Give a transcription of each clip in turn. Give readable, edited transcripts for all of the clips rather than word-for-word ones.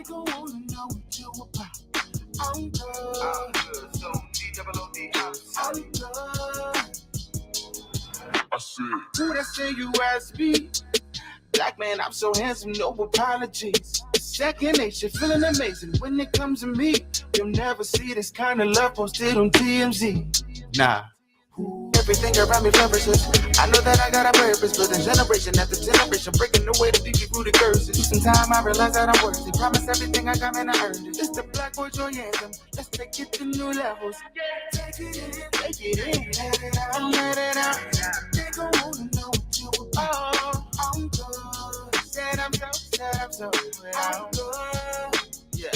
gon' wanna know what you about. I'm good. So D-double-O-D, I'm good. I said, who that say you ask me? Black man, I'm so handsome, no apologies. Second nature, feeling amazing when it comes to me. You'll never see this kind of love posted on TMZ. Nah. Everything around me flourishes. I know that I got a purpose, building generation after generation, breaking away the deeply rooted curses. Sometimes I realize that I'm worthy. Promise everything I got, man, I earned it. It's the Black Boy Joy Anthem. Let's take it to new levels. Take it in, let it out, let it out. They gon' wanna know what you about. Oh, I'm good. Said I'm so I'm good. Yeah.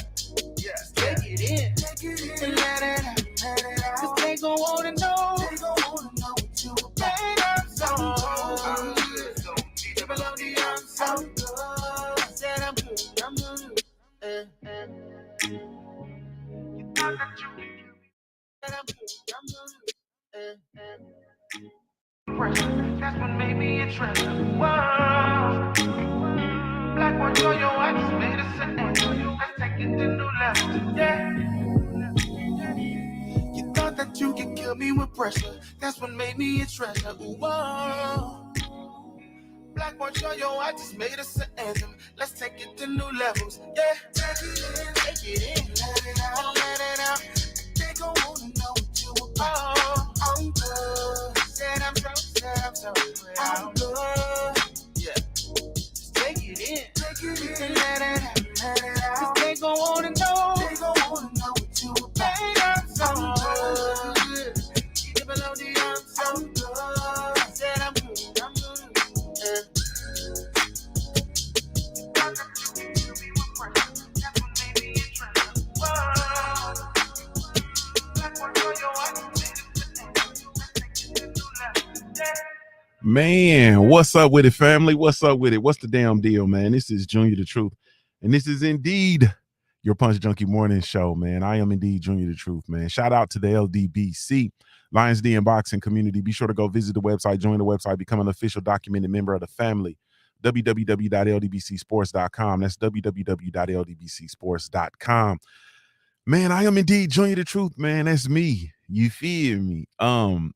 Take it in, and let it out. Cause they gon' wanna know. They gon' wanna know what you about. I'm so good. I'm so good. Said I'm good. You thought that you could kill me. Said I'm good. Pressure. That's what made me a treasure. Whoa. Black one, yo, I just made a sentence. Let's take it to new levels. Yeah. You thought that you could kill me with pressure. That's what made me a treasure. Whoa. Black boy, yo, I just made us an anthem. Let's take it to new levels. Yeah. Take it in, let it out. They gon' wanna know what you about. Oh, I'm good. Said I'm so I'm good. Yeah. Just take it in, and let it out. Cause they gon' wanna know. They gon' wanna know what you about. I'm so good. Keep it below the I'm so good. Said I'm good. Yeah. Man, what's up with it, family? What's up with it? What's the damn deal, man? This is Junior the Truth, and this is indeed your Punch Junkie morning show, man. I am indeed Junior the Truth, man. Shout out to the LDBC, Lions Den Boxing community. Be sure to go visit the website, join the website, become an official documented member of the family. www.ldbcsports.com. That's www.ldbcsports.com. Man, I am indeed Junior the Truth, man. That's me. You feel me?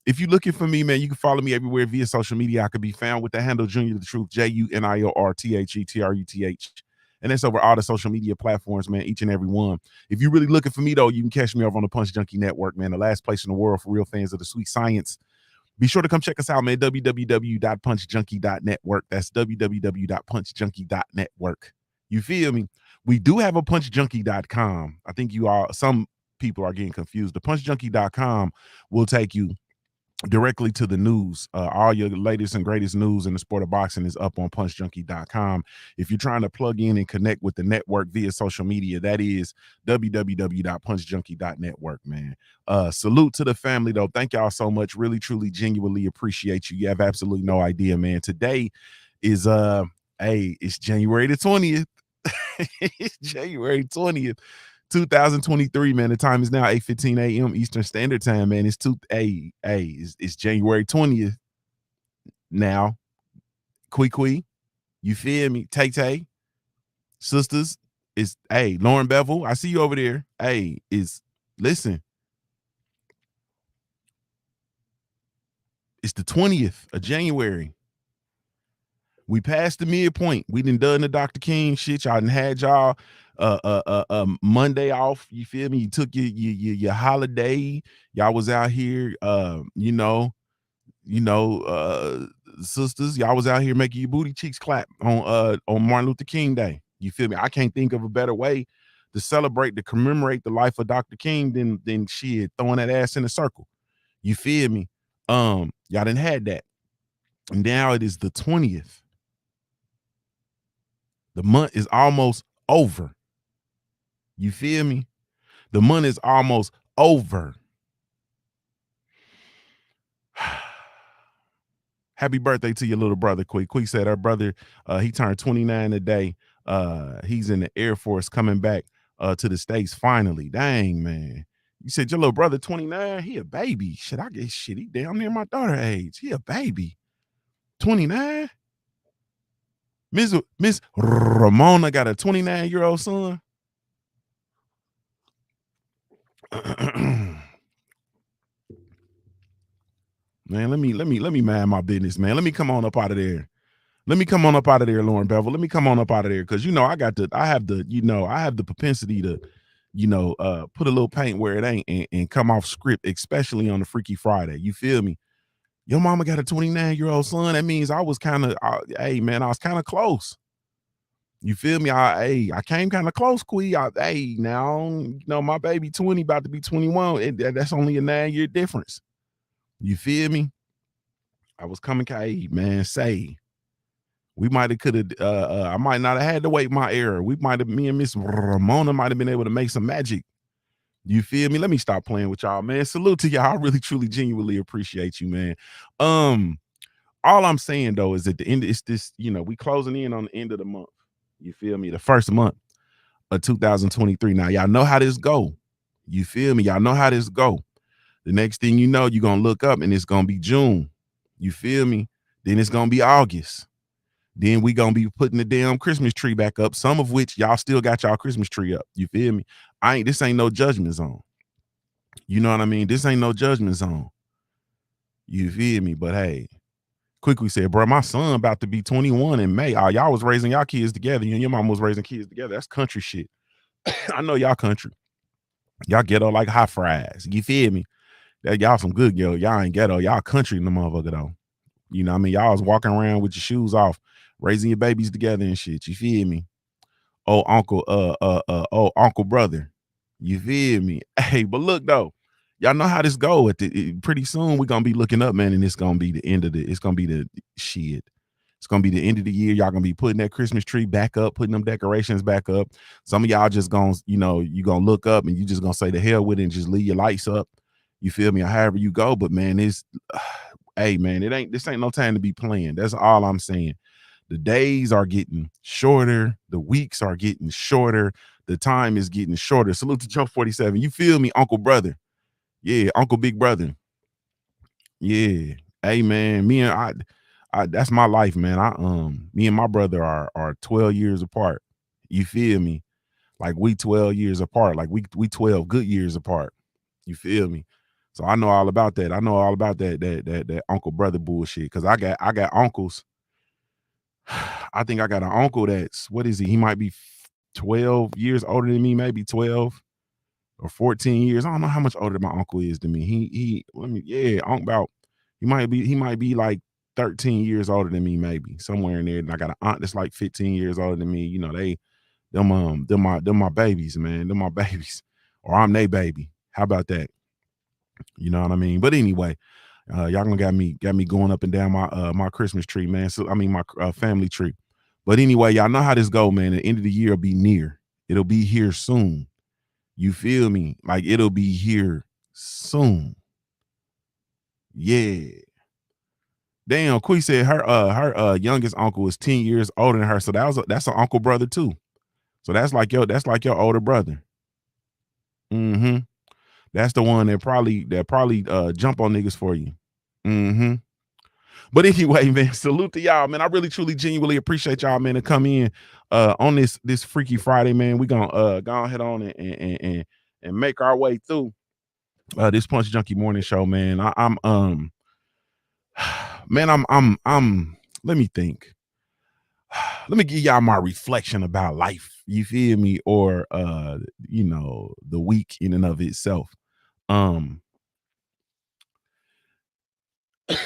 If you're looking for me, man, you can follow me everywhere via social media. I could be found with the handle Junior the Truth, JUNIORTHETRUTH. And that's over all the social media platforms, man, each and every one. If you're really looking for me, though, you can catch me over on the Punch Junkie Network, man, the last place in the world for real fans of the sweet science. Be sure to come check us out, man, www.punchjunkie.network. That's www.punchjunkie.network. You feel me? We do have a punchjunkie.com. I think some people are getting confused. The punchjunkie.com will take you directly to the news. All your latest and greatest news in the sport of boxing is up on punchjunkie.com. If you're trying to plug in and connect with the network via social media, that is www.punchjunkie.network, man. Salute to the family, though. Thank y'all so much. Really, truly, genuinely appreciate you. You have absolutely no idea, man. Today is it's January the 20th. It's January 20th, 2023, man. The time is now 8:15 a.m. Eastern Standard Time, man. It's January 20th now. Quee, you feel me? Tay, sisters, it's Lauren Bevel. I see you over there. Listen. It's the 20th of January. We passed the midpoint. We done the Dr. King shit. Y'all done had y'all Monday off. You feel me? You took your holiday. Y'all was out here, sisters. Y'all was out here making your booty cheeks clap on Martin Luther King Day. You feel me? I can't think of a better way to celebrate, to commemorate the life of Dr. King than shit throwing that ass in a circle. You feel me? Y'all done had that. And now it is the 20th. The month is almost over. You feel me? The month is almost over. Happy birthday to your little brother, Quick. Quick said her brother, he turned 29 today. He's in the Air Force coming back to the States finally. Dang, man. You said your little brother 29? He a baby. Shit, I get shit. He down near my daughter age. He a baby. 29? Miss Ramona got a 29-year-old son. Man, let me mind my business, man. Let me come on up out of there. Let me come on up out of there, Lauren Bevel. Let me come on up out of there. Cause I have the propensity to, put a little paint where it ain't and come off script, especially on the Freaky Friday. You feel me? Your mama got a 29-year-old son. That means I was kind of, hey man, I was kind of close. You feel me? I came kind of close, Quee. Now, my baby 20 about to be 21. That's only a 9-year difference. You feel me? I was coming, hey man, say we might have could have. I might not have had to wait my error. We might have, me and Miss Ramona might have been able to make some magic. You feel me? Let me stop playing with y'all, man. Salute to y'all. I really, truly, genuinely appreciate you, man. All I'm saying though is at the end, it's this, we closing in on the end of the month. You feel me? The first month of 2023. Now, y'all know how this go. You feel me? Y'all know how this go. The next thing you know, you're gonna look up and it's gonna be June. You feel me? Then it's gonna be August. Then we gonna be putting the damn Christmas tree back up, some of which y'all still got y'all Christmas tree up. You feel me? This ain't no judgment zone. You know what I mean? This ain't no judgment zone. You feel me? But hey, quickly said, bro, my son about to be 21 in May. Y'all was raising y'all kids together. You and your mom was raising kids together. That's country shit. I know y'all country. Y'all ghetto like hot fries. You feel me? That y'all some good girl. Y'all ain't ghetto. Y'all country in the motherfucker though. You know what I mean? Y'all was walking around with your shoes off, raising your babies together and shit. You feel me? Oh, uncle brother. You feel me? Hey, but look though, y'all know how this go. Pretty soon we're gonna be looking up, man, and it's gonna be the end of it's gonna be the shit. It's gonna be the end of the year. Y'all gonna be putting that Christmas tree back up, putting them decorations back up. Some of y'all just gonna, you gonna look up and you just gonna say the hell with it and just leave your lights up. You feel me? Or however you go, but man, hey man, this ain't no time to be playing. That's all I'm saying. The days are getting shorter, the weeks are getting shorter, the time is getting shorter. Salute to Joe 47. You feel me, Uncle Brother? Yeah, Uncle Big Brother. Yeah. Hey man, me and I that's my life, man. Me and my brother are 12 years apart. You feel me? Like we 12 years apart. Like we 12 good years apart. You feel me? So I know all about that. I know all about that uncle brother bullshit. Cause I got uncles. I think I got an uncle that's, what is he? He might be 12 years older than me, maybe 12 or 14 years. I don't know how much older my uncle is than me. He might be like 13 years older than me, maybe somewhere in there. And I got an aunt that's like 15 years older than me. You know, they're my babies, man. They're my babies. Or I'm their baby. How about that? You know what I mean? But anyway, y'all gonna got me going up and down my Christmas tree, man. So I mean my family tree. But anyway, y'all know how this go, man. The end of the year will be near. It'll be here soon. You feel me? Like it'll be here soon. Yeah. Damn, Quee said her youngest uncle is 10 years older than her. So that's an uncle brother too. So that's like your older brother. Mm-hmm. That's the one that probably jump on niggas for you. Mm-hmm. But anyway, man, salute to y'all, man. I really, truly, genuinely appreciate y'all, man, to come in on this Freaky Friday, man. We gonna go ahead on and make our way through this Punch Junkie morning show, man. I'm man, I'm let me think. Let me give y'all my reflection about life. You feel me? Or the week in and of itself.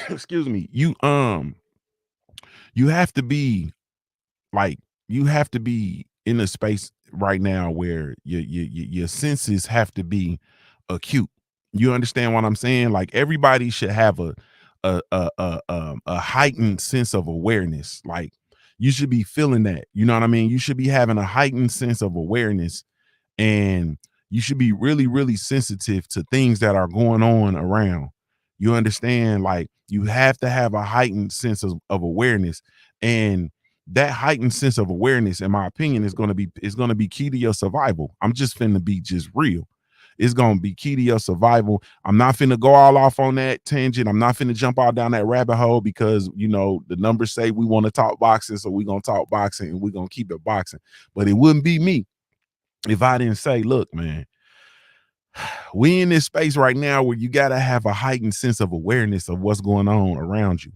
Excuse me. You have to be like you have to be in a space right now where your senses have to be acute. You understand what I'm saying? Like everybody should have a heightened sense of awareness. Like you should be feeling that. You know what I mean? You should be having a heightened sense of awareness, and you should be really, really sensitive to things that are going on around. You understand? Like you have to have a heightened sense of awareness, and that heightened sense of awareness, in my opinion, is going to be key to your survival. I'm just finna be just real. It's going to be key to your survival. I'm not finna go all off on that tangent. I'm not finna jump all down that rabbit hole because, the numbers say we want to talk boxing. So we're going to talk boxing and we're going to keep it boxing. But it wouldn't be me if I didn't say, look, man, We in this space right now where you got to have a heightened sense of awareness of what's going on around you.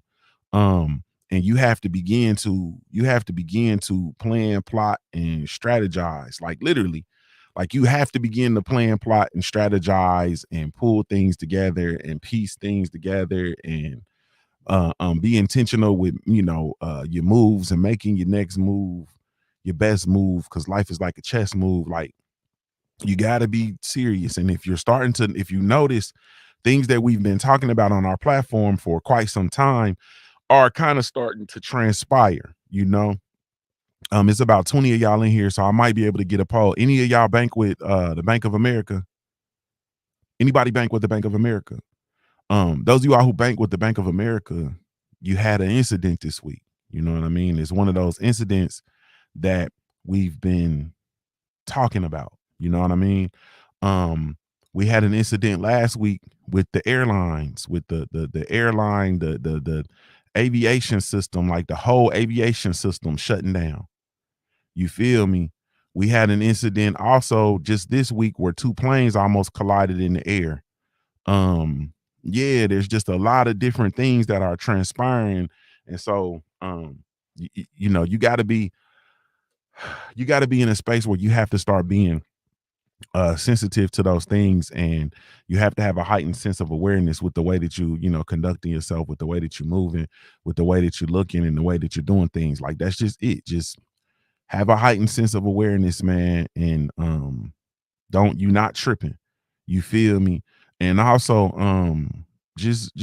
And you have to begin to plan, plot, and strategize. Like literally, like you have to begin to plan, plot, and strategize and pull things together and piece things together and be intentional with your moves and making your next move your best move, because life is like a chess move. Like you got to be serious. And if you notice things that we've been talking about on our platform for quite some time are kind of starting to transpire. It's about 20 of y'all in here, so I might be able to get a poll. Any of y'all bank with the Bank of America? Anybody bank with the Bank of America? Those of you all who bank with the Bank of America, you had an incident this week. You know what I mean? It's one of those incidents that we've been talking about. You know what I mean? We had an incident last week with the airlines, with the airline, the aviation system, like the whole aviation system shutting down. You feel me? We had an incident also just this week where two planes almost collided in the air. Yeah, there's just a lot of different things that are transpiring. And so you got to be in a space where you have to start being sensitive to those things, and you have to have a heightened sense of awareness with the way that conducting yourself, with the way that you're moving, with the way that you're looking, and the way that you're doing things. Like that's just it. Just have a heightened sense of awareness, man, and you not tripping. You feel me? And also just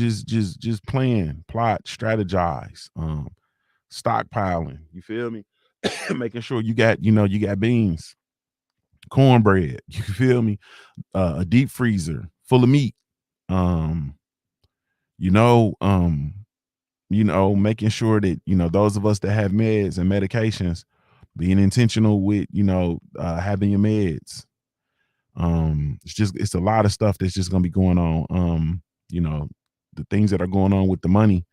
plan, plot, strategize, stockpiling. You feel me? Making sure you got beans, cornbread. You feel me? A deep freezer full of meat. Um, you know, um, making sure that those of us that have meds and medications, being intentional with having your meds. It's a lot of stuff that's just gonna be going on. The things that are going on with the money.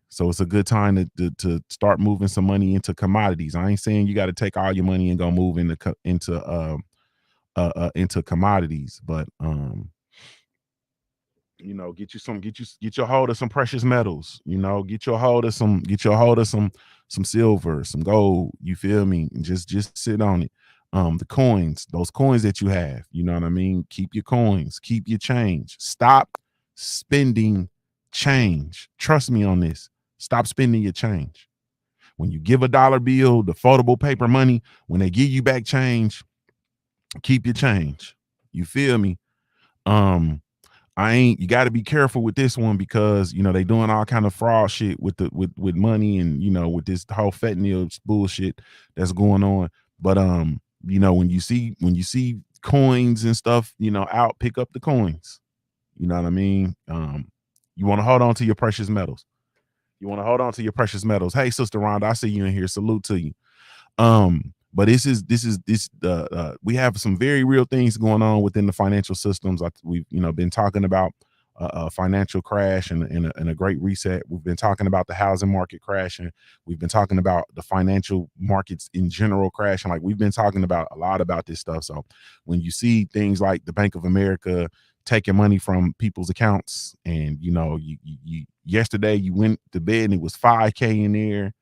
So it's a good time to start moving some money into commodities. I ain't saying you got to take all your money and go move into commodities, but get your hold of some precious metals. Get your hold of some silver, some gold. You feel me? And just sit on it. The coins, those coins that you have, you know what I mean? Keep your coins, keep your change. Stop spending change. Trust me on this. Stop spending your change. When you give a dollar bill, the foldable paper money, when they give you back change, keep your change. You feel me? You got to be careful with this one, because they doing all kind of fraud shit with with money, and with this whole fentanyl bullshit that's going on. But when you see coins and stuff out, pick up the coins. You know what I mean? You want to hold on to your precious metals. Hey, Sister Rhonda, I see you in here. Salute to you. But we have some very real things going on within the financial systems. We've been talking about a financial crash and a great reset. We've been talking about the housing market crashing. We've been talking about the financial markets in general crashing. Like, we've been talking about a lot about this stuff. So when you see things like the Bank of America taking money from people's accounts, and you yesterday you went to bed and it was 5K in there,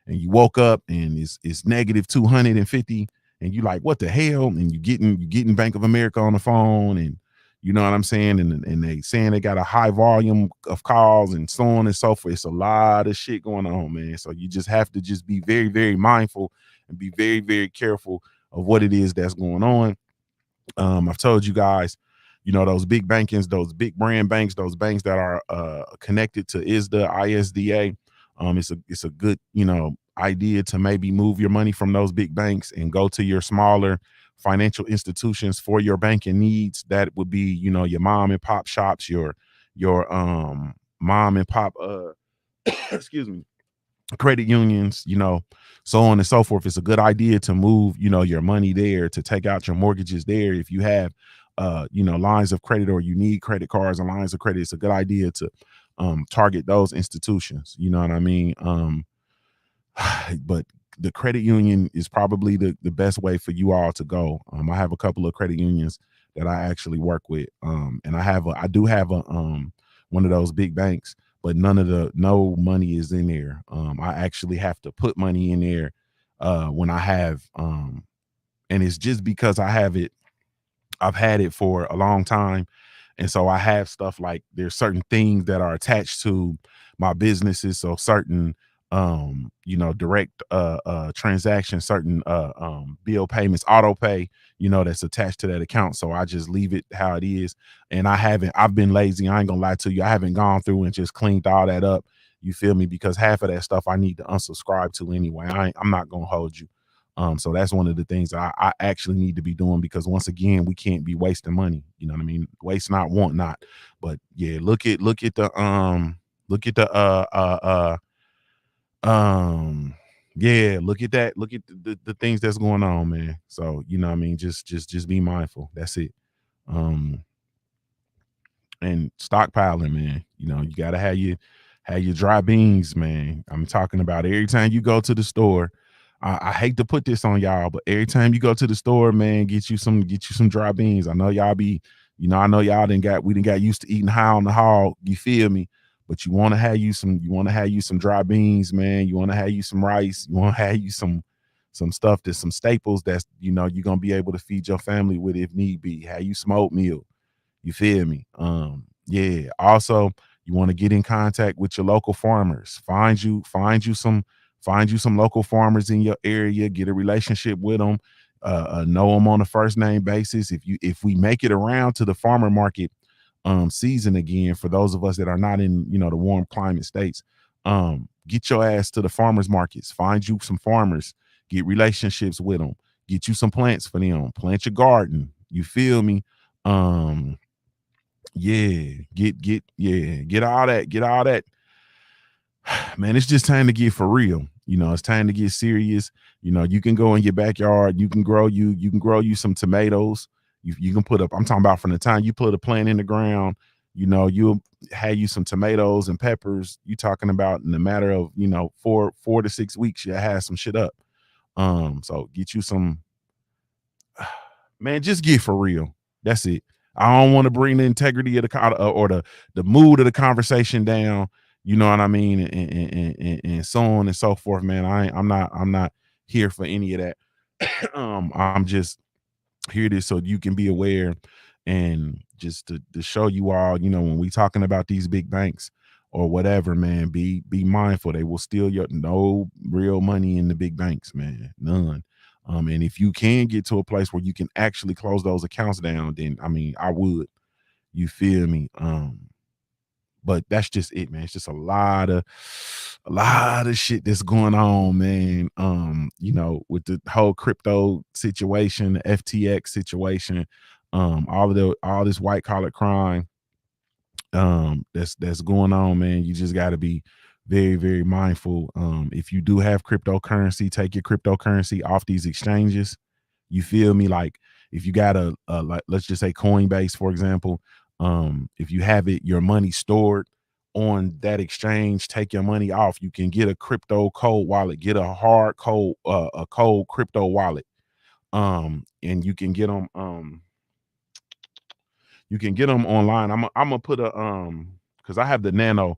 and you woke up and it's negative 250, and you like, what the hell? And you getting Bank of America on the phone, and you know what I'm saying, and they saying they got a high volume of calls and so on and so forth. It's a lot of shit going on, man. So you just have to just be very, very mindful and be very, very careful of what it is that's going on. I've told you guys, those big bankings, those big brand banks, those banks that are connected to ISDA. It's a good idea to maybe move your money from those big banks and go to your smaller financial institutions for your banking needs. That would be your mom and pop shops, your mom and pop excuse me, credit unions, so on and so forth. It's a good idea to move your money there, to take out your mortgages there. If you have lines of credit, or you need credit cards and lines of credit, it's a good idea to target those institutions. You know what I mean? But the credit union is probably the best way for you all to go. I have a couple of credit unions that I actually work with. And I do have a one of those big banks, but no money is in there. I actually have to put money in there when I have and it's just because I've had it for a long time. And so I have stuff like there's certain things that are attached to my businesses. So certain, direct transactions, certain bill payments, auto pay, that's attached to that account. So I just leave it how it is. And I've been lazy. I ain't gonna lie to you. I haven't gone through and just cleaned all that up. You feel me? Because half of that stuff I need to unsubscribe to anyway. I'm not gonna hold you. So that's one of the things I actually need to be doing, because once again, we can't be wasting money. You know what I mean? Waste not, want not. But yeah, look at the yeah, look at that. Look at the things that's going on, man. So, you know what I mean? Just be mindful. That's it. Um, and stockpiling, man. You gotta have your dry beans, man. I'm talking about every time you go to the store. I hate to put this on y'all, but every time you go to the store, man, get you some dry beans. I know y'all I know y'all we didn't got used to eating high on the hog. You feel me? But you want to have you some dry beans, man. You want to have you some rice. You want to have you some stuff that's some staples that's you're gonna be able to feed your family with if need be. Have you some oatmeal. You feel me? Yeah. Also, you want to get in contact with your local farmers. Find you some local farmers in your area. Get a relationship with them. Know them on a first name basis. If we make it around to the farmer market season again, for those of us that are not in the warm climate states, get your ass to the farmers markets. Find you some farmers. Get relationships with them. Get you some plants for them. Plant your garden. You feel me? Yeah, get all that. Man, it's just time to get for real. It's time to get serious. You can go in your backyard, you can grow you some tomatoes. You can put up, I'm talking about from the time you put a plant in the ground, you'll have you some tomatoes and peppers. You talking about in a matter of 4 to 6 weeks, you'll have some shit up. So get you some, man, just get for real. That's it. I don't want to bring the integrity of or the mood of the conversation down. You know what I mean, and so on and so forth, man. I'm not here for any of that. I'm just here this so you can be aware, and just to show you all, when we talking about these big banks or whatever, man, be mindful. They will steal your no real money in the big banks, man. None. And if you can get to a place where you can actually close those accounts down, then I would. You feel me? But that's just it, man. It's just a lot of shit that's going on, man. With the whole crypto situation, the FTX situation, all this white collar crime that's going on, man. You just got to be very, very mindful. If you do have cryptocurrency, take your cryptocurrency off these exchanges. You feel me? Like if you got like, let's just say Coinbase, for example, if you have your money stored on that exchange, take your money off. You can get a crypto cold wallet, get a hard cold, a cold crypto wallet. And you can get them, online. I'm gonna put a because I have the nano.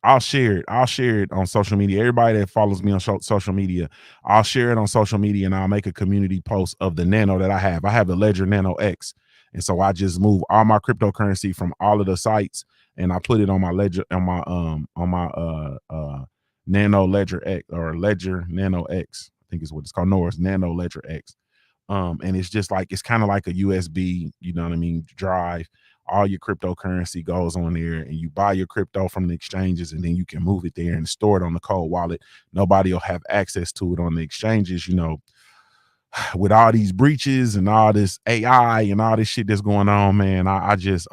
I'll share it. I'll share it on social media. Everybody that follows me on social media, I'll share it on social media, and I'll make a community post of the nano that I have. I have the Ledger Nano X, and so I just move all my cryptocurrency from all of the sites, and I put it on my Ledger, on my Nano Ledger X, or Ledger Nano X. I think is what it's called. No, it's Nano Ledger X. And it's just like, it's kind of like a USB, you know what I mean, drive. All your cryptocurrency goes on there, and you buy your crypto from the exchanges, and then you can move it there and store it on the cold wallet. Nobody will have access to it on the exchanges, with all these breaches and all this AI and all this shit that's going on, man. I just,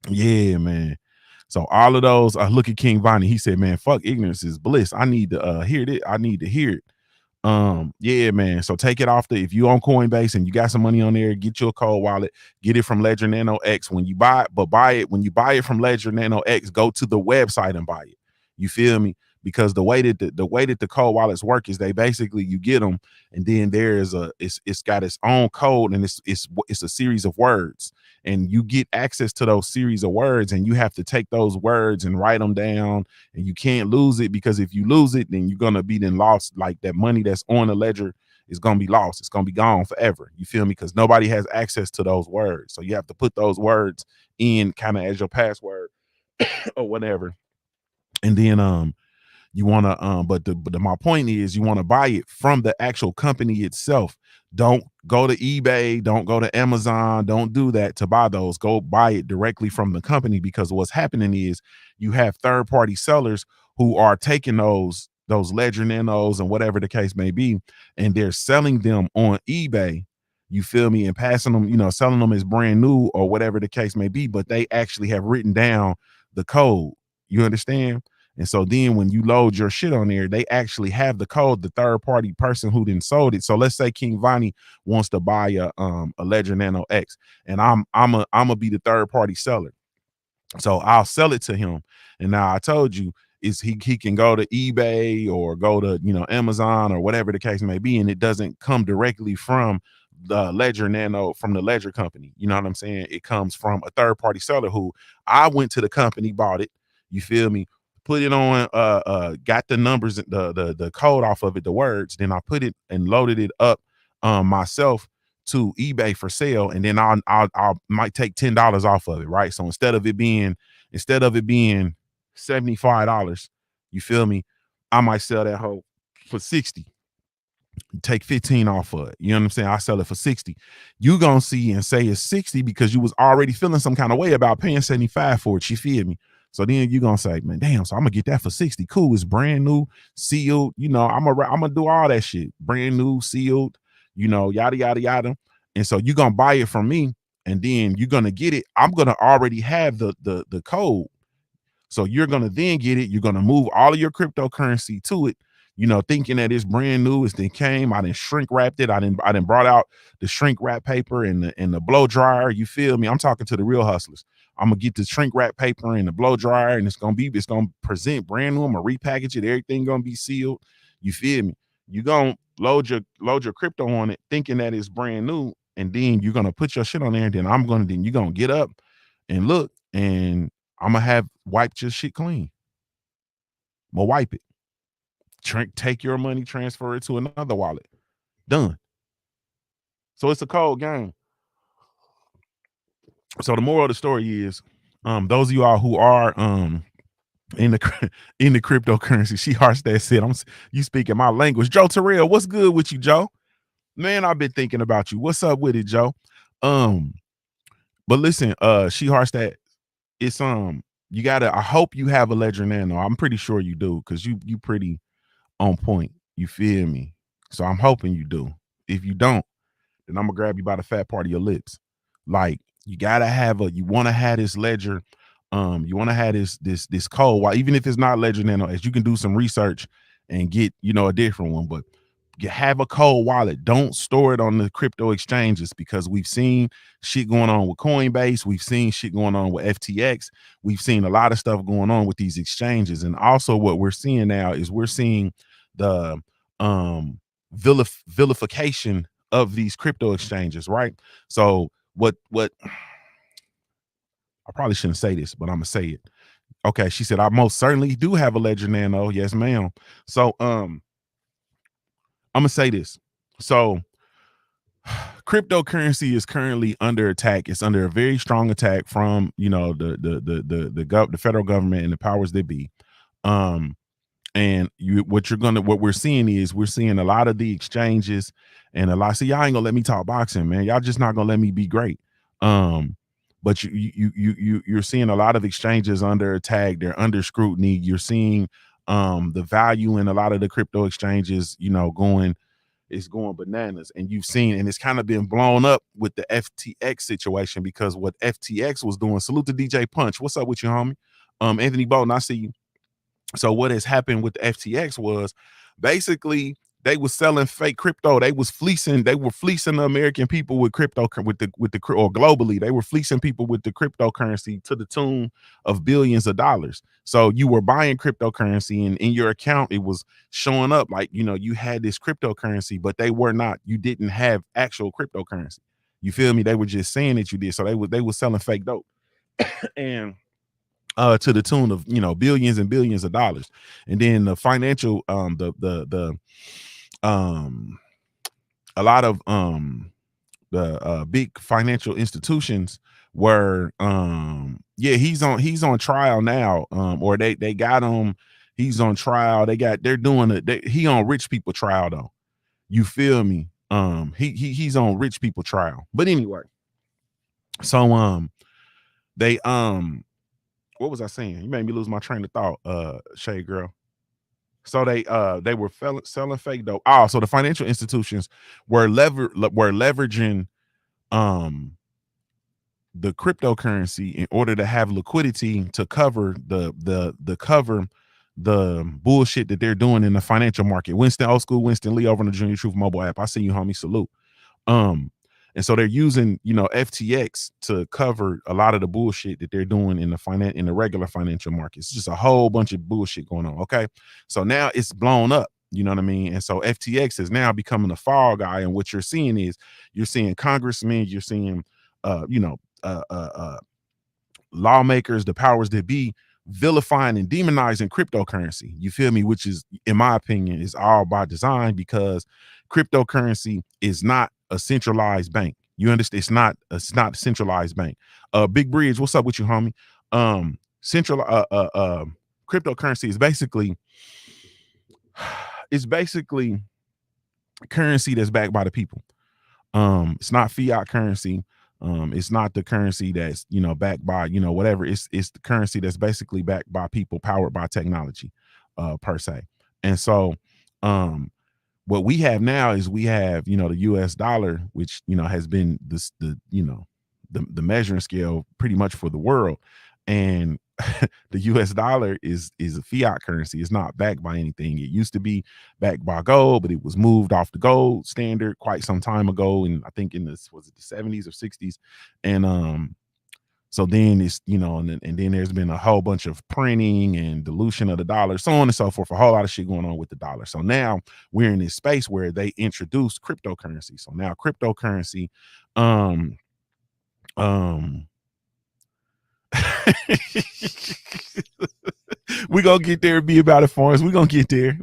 yeah, man. So all of those, look at King Vonnie. He said, man, fuck ignorance is bliss. I need to hear it. I need to hear it. Yeah, man. So take it off if you on Coinbase and you got some money on there, get you a cold wallet, get it from Ledger Nano X. When you buy it from Ledger Nano X, go to the website and buy it. You feel me? because the way that the cold wallets work is they basically you get them, and then there is it's got its own code, and it's a series of words, and you get access to those series of words, and you have to take those words and write them down, and you can't lose it, because if you lose it, then you're gonna be then lost. Like that money that's on the ledger is gonna be lost. It's gonna be gone forever. You feel me? Because nobody has access to those words, so you have to put those words in kind of as your password or whatever, and then you want to but my point is you want to buy it from the actual company itself. Don't go to eBay, don't go to Amazon, don't do that to buy those. Go buy it directly from the company, because what's happening is you have third party sellers who are taking those ledger nanos and whatever the case may be, and they're selling them on eBay, you feel me, and passing them, selling them as brand new or whatever the case may be, but they actually have written down the code. You understand? And so then when you load your shit on there, they actually have the code, the third party person who then sold it. So let's say King Vonnie wants to buy a Ledger Nano X, and I'm be the third party seller. So I'll sell it to him. And now I told you is he can go to eBay or go to Amazon or whatever the case may be, and it doesn't come directly from the Ledger Nano, from the Ledger company. You know what I'm saying? It comes from a third party seller who I went to the company, bought it. You feel me? Put it on, got the numbers, the code off of it, the words. Then I put it and loaded it up myself to eBay for sale, and then I might take $10 off of it, right? So instead of it being $75, you feel me, I might sell that hoe for 60, take 15 off of it. You know what I'm saying? I sell it for 60. You gonna see and say it's 60 because you was already feeling some kind of way about paying 75 for it. You feel me? So then you gonna say, man, damn, so I'm gonna get that for 60. Cool, it's brand new, sealed. I'm gonna do all that shit. Brand new, sealed, yada yada yada. And so you're gonna buy it from me, and then you're gonna get it. I'm gonna already have the code. So you're going to then get it. You're going to move all of your cryptocurrency to it, thinking that it's brand new. It's then came. I didn't shrink wrapped it. I didn't brought out the shrink wrap paper and the blow dryer. You feel me? I'm talking to the real hustlers. I'm going to get the shrink wrap paper and the blow dryer, and it's going to present brand new. I'm going to repackage it. Everything going to be sealed. You feel me? You're going to load your crypto on it thinking that it's brand new. And then you're going to put your shit on there. And then you're going to get up and look, and I'm gonna have wiped your shit clean. I'm gonna wipe it. Take your money, transfer it to another wallet. Done. So it's a cold game. So the moral of the story is, those of you all who are in the cryptocurrency, she Harstad said, you speaking my language. Joe Terrell, what's good with you, Joe? Man, I've been thinking about you. What's up with it, Joe? But listen, she Harstad, it's you gotta, I hope you have a Ledger Nano. I'm pretty sure you do, because you pretty on point. You feel me? So I'm hoping you do. If you don't, then I'm gonna grab you by the fat part of your lips. Like, you gotta you want to have this Ledger, you want to have this code. Why, even if it's not Ledger Nano, as you can do some research and get a different one, but you have a cold wallet. Don't store it on the crypto exchanges, because we've seen shit going on with Coinbase. We've seen shit going on with FTX. We've seen a lot of stuff going on with these exchanges. And also what we're seeing now is we're seeing the vilification of these crypto exchanges, right? So what I probably shouldn't say this, but I'm gonna say it. Okay, she said, I most certainly do have a Ledger Nano. Yes, ma'am. So I'm gonna say this. So cryptocurrency is currently under attack. It's under a very strong attack from the federal government and the powers that be. And what we're seeing is we're seeing a lot of the exchanges and a lot. See, y'all ain't gonna let me talk boxing, man. Y'all just not gonna let me be great. But you're seeing a lot of exchanges under attack. They're under scrutiny. You're seeing the value in a lot of the crypto exchanges, going bananas. And you've seen, and it's kind of been blown up with the FTX situation, because what FTX was doing. Salute to DJ Punch. What's up with you, homie? Anthony Bolton, I see you. So what has happened with the FTX was basically They was selling fake crypto. They were fleecing the American people with crypto, or globally. They were fleecing people with the cryptocurrency to the tune of billions of dollars. So you were buying cryptocurrency, and in your account it was showing up like, you had this cryptocurrency, but you didn't have actual cryptocurrency. You feel me? They were just saying that you did. So they were selling fake dope. And to the tune of billions and billions of dollars. And then the financial a lot of the big financial institutions were he's on trial now, or they got him. He's on trial. They're doing it. He on rich people trial though. You feel me? He's on rich people trial. But anyway, so they what was I saying? You made me lose my train of thought, Shade Girl. So they were selling fake dope. Oh, so the financial institutions were leveraging the cryptocurrency in order to have liquidity to cover the bullshit that they're doing in the financial market. Winston Lee over on the Junkie Truth mobile app. I see you, homie. Salute. And so they're using, FTX to cover a lot of the bullshit that they're doing in the regular financial markets. It's just a whole bunch of bullshit going on. Okay. So now it's blown up. You know what I mean? And so FTX is now becoming the fall guy. And what you're seeing is congressmen, you're seeing, lawmakers, the powers that be, vilifying and demonizing cryptocurrency. You feel me? Which is, in my opinion, is all by design, because cryptocurrency is not a centralized bank. You understand? It's not a centralized bank. Big Bridge, what's up with you, homie? Cryptocurrency is basically currency that's backed by the people. It's not fiat currency. It's not the currency that's backed by whatever. It's the currency that's basically backed by people, powered by technology, per se. And so what we have now is we have the US dollar, which has been the measuring scale pretty much for the world. And the US dollar is a fiat currency. It's not backed by anything. It used to be backed by gold, but it was moved off the gold standard quite some time ago. And I think in the 70s or 60s. And so then it's, and then there's been a whole bunch of printing and dilution of the dollar, so on and so forth, a whole lot of shit going on with the dollar. So now we're in this space where they introduced cryptocurrency. So now cryptocurrency, we gonna get there and be about it for us. We gonna get there.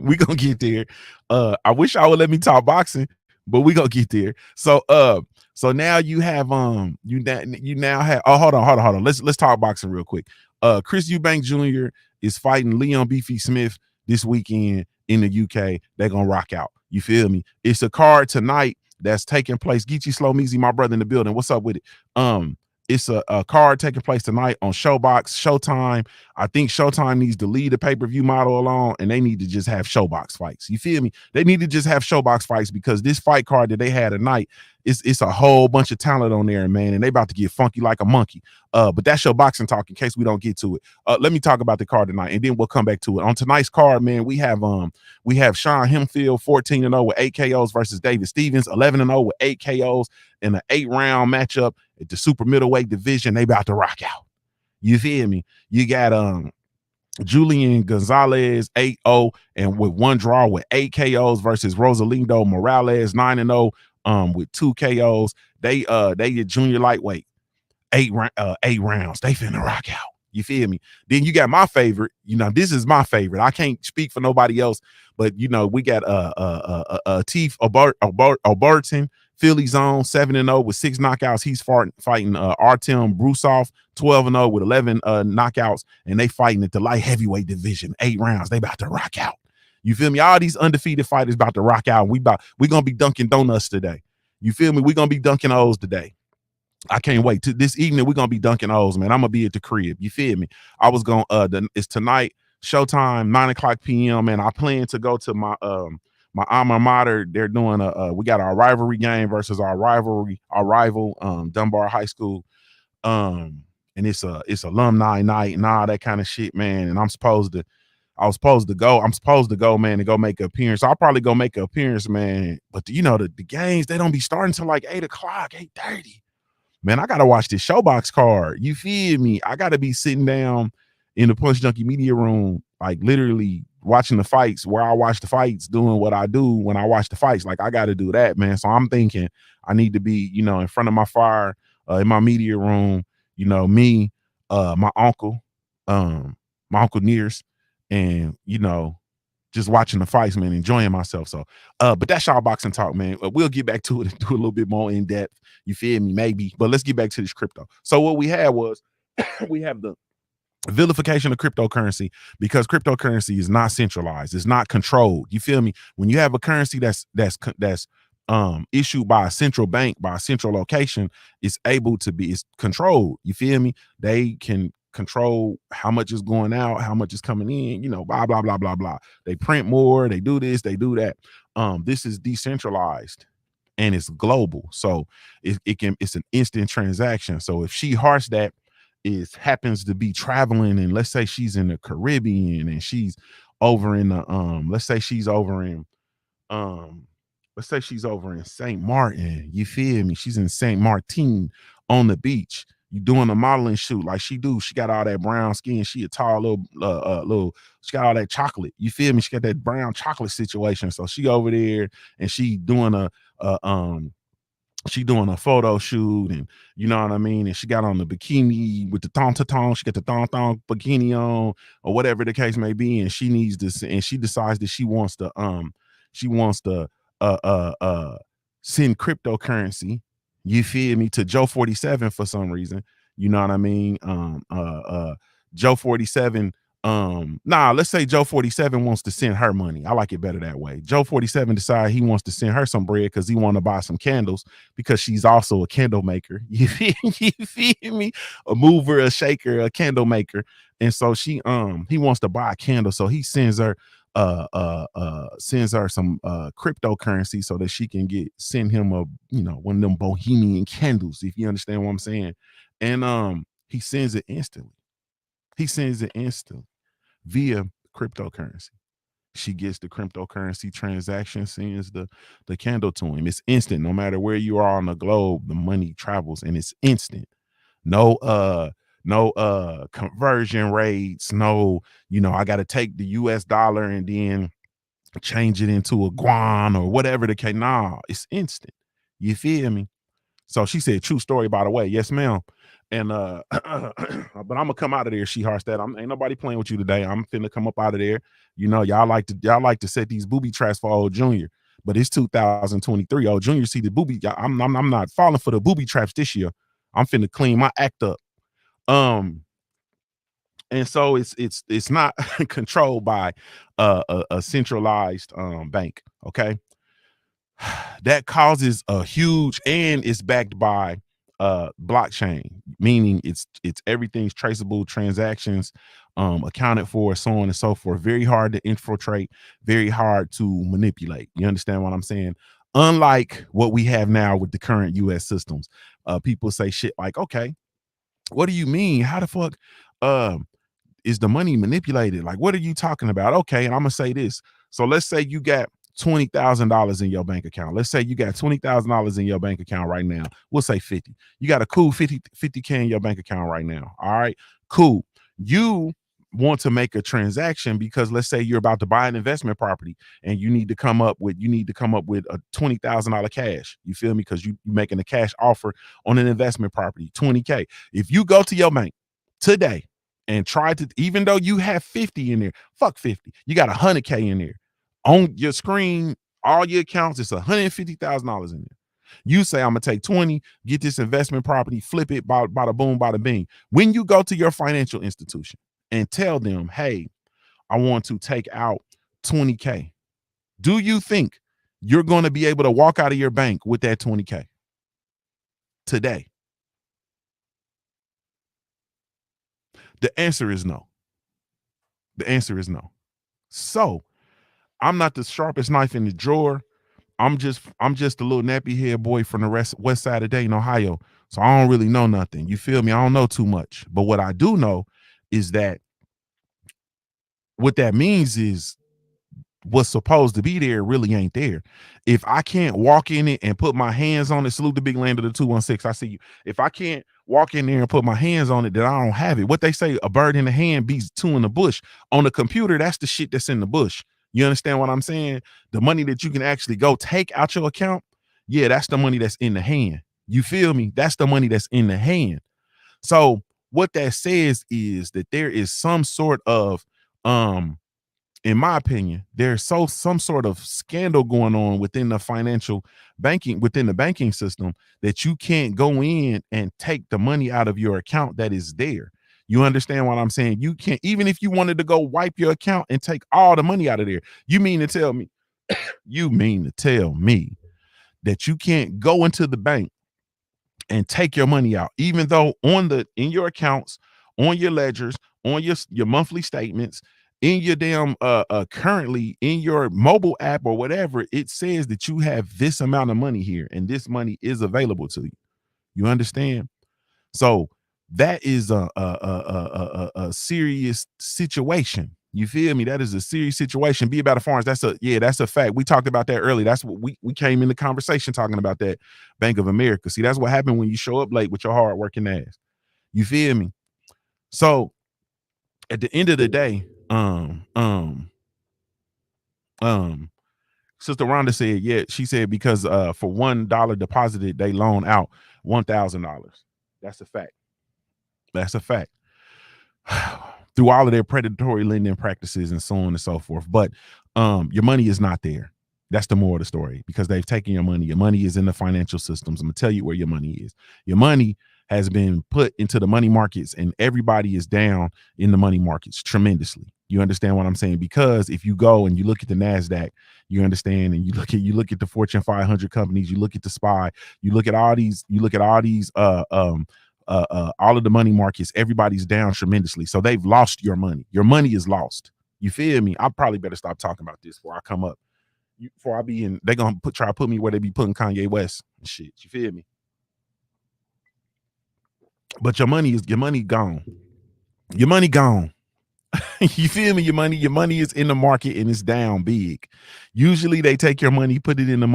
I wish I would let me talk boxing, but we gonna get there. So now you have you now have, oh, hold on. Let's talk boxing real quick. Chris Eubank Jr. is fighting Leon Beefy Smith this weekend in the UK. They're gonna rock out. You feel me? It's a card tonight that's taking place. Geechee Slow Meezy, my brother in the building. What's up with it? It's a card taking place tonight on Showtime. I think Showtime needs to lead the pay-per-view model along, and they need to just have Showbox fights. You feel me? They need to just have Showbox fights, because this fight card that they had tonight, it's a whole bunch of talent on there, man, and they about to get funky like a monkey. But that's your boxing talk in case we don't get to it. Let me talk about the card tonight, and then we'll come back to it. On tonight's card, man, we have Sean Hempfield 14-0 with 8 KOs versus David Stevens 11-0 with 8 KOs in an 8-round matchup at the super middleweight division. They about to rock out. You feel me? You got Julian Gonzalez 8-0 and with one draw with 8 KOs versus Rosalindo Morales 9-0 with 2 KOs. They get junior lightweight 8 rounds. They finna rock out. You feel me? Then you got my favorite. This is my favorite. I can't speak for nobody else, but we got Teef Oberton, Philly zone 7-0 with 6 knockouts. He's fighting Artem Brusov 12-0 with 11 knockouts, and they fighting at the light heavyweight division 8 rounds. They about to rock out. You feel me? All these undefeated fighters about to rock out. We gonna be dunking donuts today. You feel me? We gonna be dunking O's today. I can't wait. This evening we're gonna be dunking O's, man. I'm gonna be at the crib. You feel me? I was gonna it's tonight, Showtime, 9:00 p.m. Man, I plan to go to my alma mater. They're doing we got our rivalry game versus our rival Dunbar High School. And it's alumni night and all that kind of shit, man. And I'm supposed to I was supposed to go. I'm supposed to go, man, and go make an appearance. I'll probably go make an appearance, man. But you know, the games, they don't be starting till like 8 o'clock, 8:30. Man, I gotta watch this Showbox card. You feel me? I gotta be sitting down in the Punch Junkie media room, like literally watching the fights where I watch the fights, doing what I do when I watch the fights. Like I gotta do that, man. So I'm thinking I need to be, you know, in front of my fire, in my media room, you know, me, my uncle, my uncle Nears, and you know, just watching the fights, man, enjoying myself. So, but that's y'all boxing talk, man. We'll get back to it and do a little bit more in depth. You feel me? Maybe, but let's get back to this crypto. So what we had was we have the vilification of cryptocurrency, because cryptocurrency is not centralized, it's not controlled. You feel me? When you have a currency that's issued by a central bank, by a central location, it's able to be, it's controlled. You feel me? They can control how much is going out, how much is coming in, you know, blah blah blah blah blah. They print more, they do this, they do that. This is decentralized and it's global, so it's an instant transaction. So if she hearts that is happens to be traveling, and let's say she's in the Caribbean and she's over in the let's say she's over in um let's say she's over in St. Martin, you feel me? She's in St. Martin on the beach. You doing a modeling shoot like she do. She got all that brown skin. She a tall little. She got all that chocolate. You feel me? She got that brown chocolate situation. So she over there and a she doing a photo shoot, and you know what I mean, and she got on the bikini with the thong, she got the thong bikini on, or whatever the case may be, and she needs this, and she decides that she wants to send cryptocurrency, you feel me, to Joe 47 for some reason, you know what I mean. Joe 47, let's say Joe 47 wants to send her money. I like it better that way. Joe 47 decide he wants to send her some bread because he want to buy some candles, because she's also a candle maker. You feel me? A mover, a shaker, a candle maker. And so he wants to buy a candle. So he sends her some cryptocurrency so that she can send him one of them bohemian candles, if you understand what I'm saying. And he sends it instantly. Via cryptocurrency. She gets the cryptocurrency transaction, sends the candle to him. It's instant. No matter where you are on the globe, the money travels and it's instant. No conversion rates. No, I got to take the US dollar and then change it into a guan or whatever the case. Nah, it's instant. You feel me? So she said, true story, by the way. Yes, ma'am. And but I'm gonna come out of there. She hearts that. Ain't nobody playing with you today. I'm finna come up out of there. Y'all like to set these booby traps for old Junior, but it's 2023. Old Junior see the booby. I'm not falling for the booby traps this year. I'm finna clean my act up. And so it's not controlled by a centralized bank. Okay. That causes a huge, and it's backed by blockchain, meaning it's everything's traceable, transactions accounted for, so on and so forth. Very hard to infiltrate, very hard to manipulate. You understand what I'm saying? Unlike what we have now with the current US systems. People say shit like, okay, what do you mean? How the fuck is the money manipulated? Like, what are you talking about? Okay, and I'm gonna say this. So let's say you got $20,000 in your bank account. Let's say you got $20,000 in your bank account right now. We'll say 50. You got a cool 50K in your bank account right now. All right, cool. You want to make a transaction because let's say you're about to buy an investment property and you need to come up with a $20,000 cash. You feel me? Because you're making a cash offer on an investment property, 20K. If you go to your bank today and try to, even though you have 50 in there, fuck 50, you got 100K in there. On your screen, all your accounts, it's $150,000 in there. You say, I'm gonna take 20, get this investment property, flip it, bada boom, bada bing. When you go to your financial institution and tell them, hey, I want to take out 20K, do you think you're going to be able to walk out of your bank with that 20K today? The answer is no. The answer is no. So I'm not the sharpest knife in the drawer. I'm just a little nappy head boy from the west side of Dayton, Ohio. So I don't really know nothing. You feel me? I don't know too much. But what I do know is that what that means is what's supposed to be there really ain't there. If I can't walk in it and put my hands on it, salute the big land of the 216. I see you. If I can't walk in there and put my hands on it, then I don't have it. What they say, a bird in the hand beats two in the bush. On the computer, that's the shit that's in the bush. You understand what I'm saying? The money that you can actually go take out your account, yeah, that's the money that's in the hand. You feel me? That's the money that's in the hand. So what that says is that there is some sort of in my opinion, there's some sort of scandal going on within the financial banking, within the banking system, that you can't go in and take the money out of your account that is there. You understand what I'm saying? You can't, even if you wanted to go wipe your account and take all the money out of there. You mean to tell me, you mean to tell me that you can't go into the bank and take your money out, even though in your accounts, on your ledgers, on your monthly statements, in your damn currently in your mobile app or whatever, it says that you have this amount of money here and this money is available to you. You understand? So that is a serious situation. You feel me? That is a serious situation. Be about a farms. That's a fact. We talked about that earlier. That's what we came in the conversation talking about that. Bank of America. See, that's what happened when you show up late with your hard working ass. You feel me? So at the end of the day, Sister Rhonda said, yeah, she said because for $1 deposited, they loan out $1,000. That's a fact. That's a fact. Through all of their predatory lending practices and so on and so forth. But your money is not there. That's the moral of the story, because they've taken your money. Your money is in the financial systems. I'm gonna tell you where your money is. Your money has been put into the money markets, and everybody is down in the money markets tremendously. You understand what I'm saying? Because if you go and you look at the NASDAQ, you understand, and you look at the Fortune 500 companies, you look at the SPY, you look at all these all of the money markets, everybody's down tremendously. So they've lost your money. Your money is lost. You feel me? I probably better stop talking about this before I come up. Before I be in, they're gonna try to put me where they be putting Kanye West and shit. You feel me? But your money gone. Your money gone. You feel me? Your money is in the market and it's down big. Usually they take your money, put it in the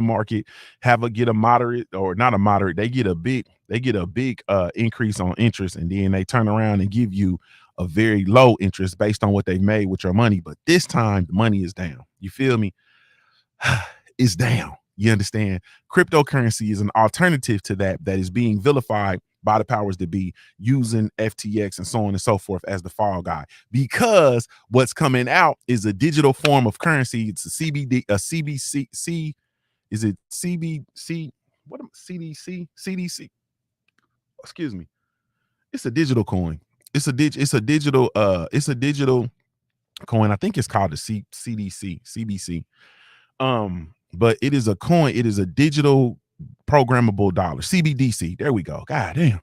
market, get a moderate, or not a moderate, they get a big increase on interest, and then they turn around and give you a very low interest based on what they've made with your money. But this time the money is down. You feel me? It's down. You understand? Cryptocurrency is an alternative to that is being vilified by the powers that be, using FTX and so on and so forth as the fall guy, because what's coming out is a digital form of currency. It's a CBD, a CBC. Is it CBC? What am CDC? CDC? Excuse me. It's a digital coin. It's a digital coin. I think it's called the CBC. But it is a coin. It is a digital programmable dollar. CBDC. There we go. God damn.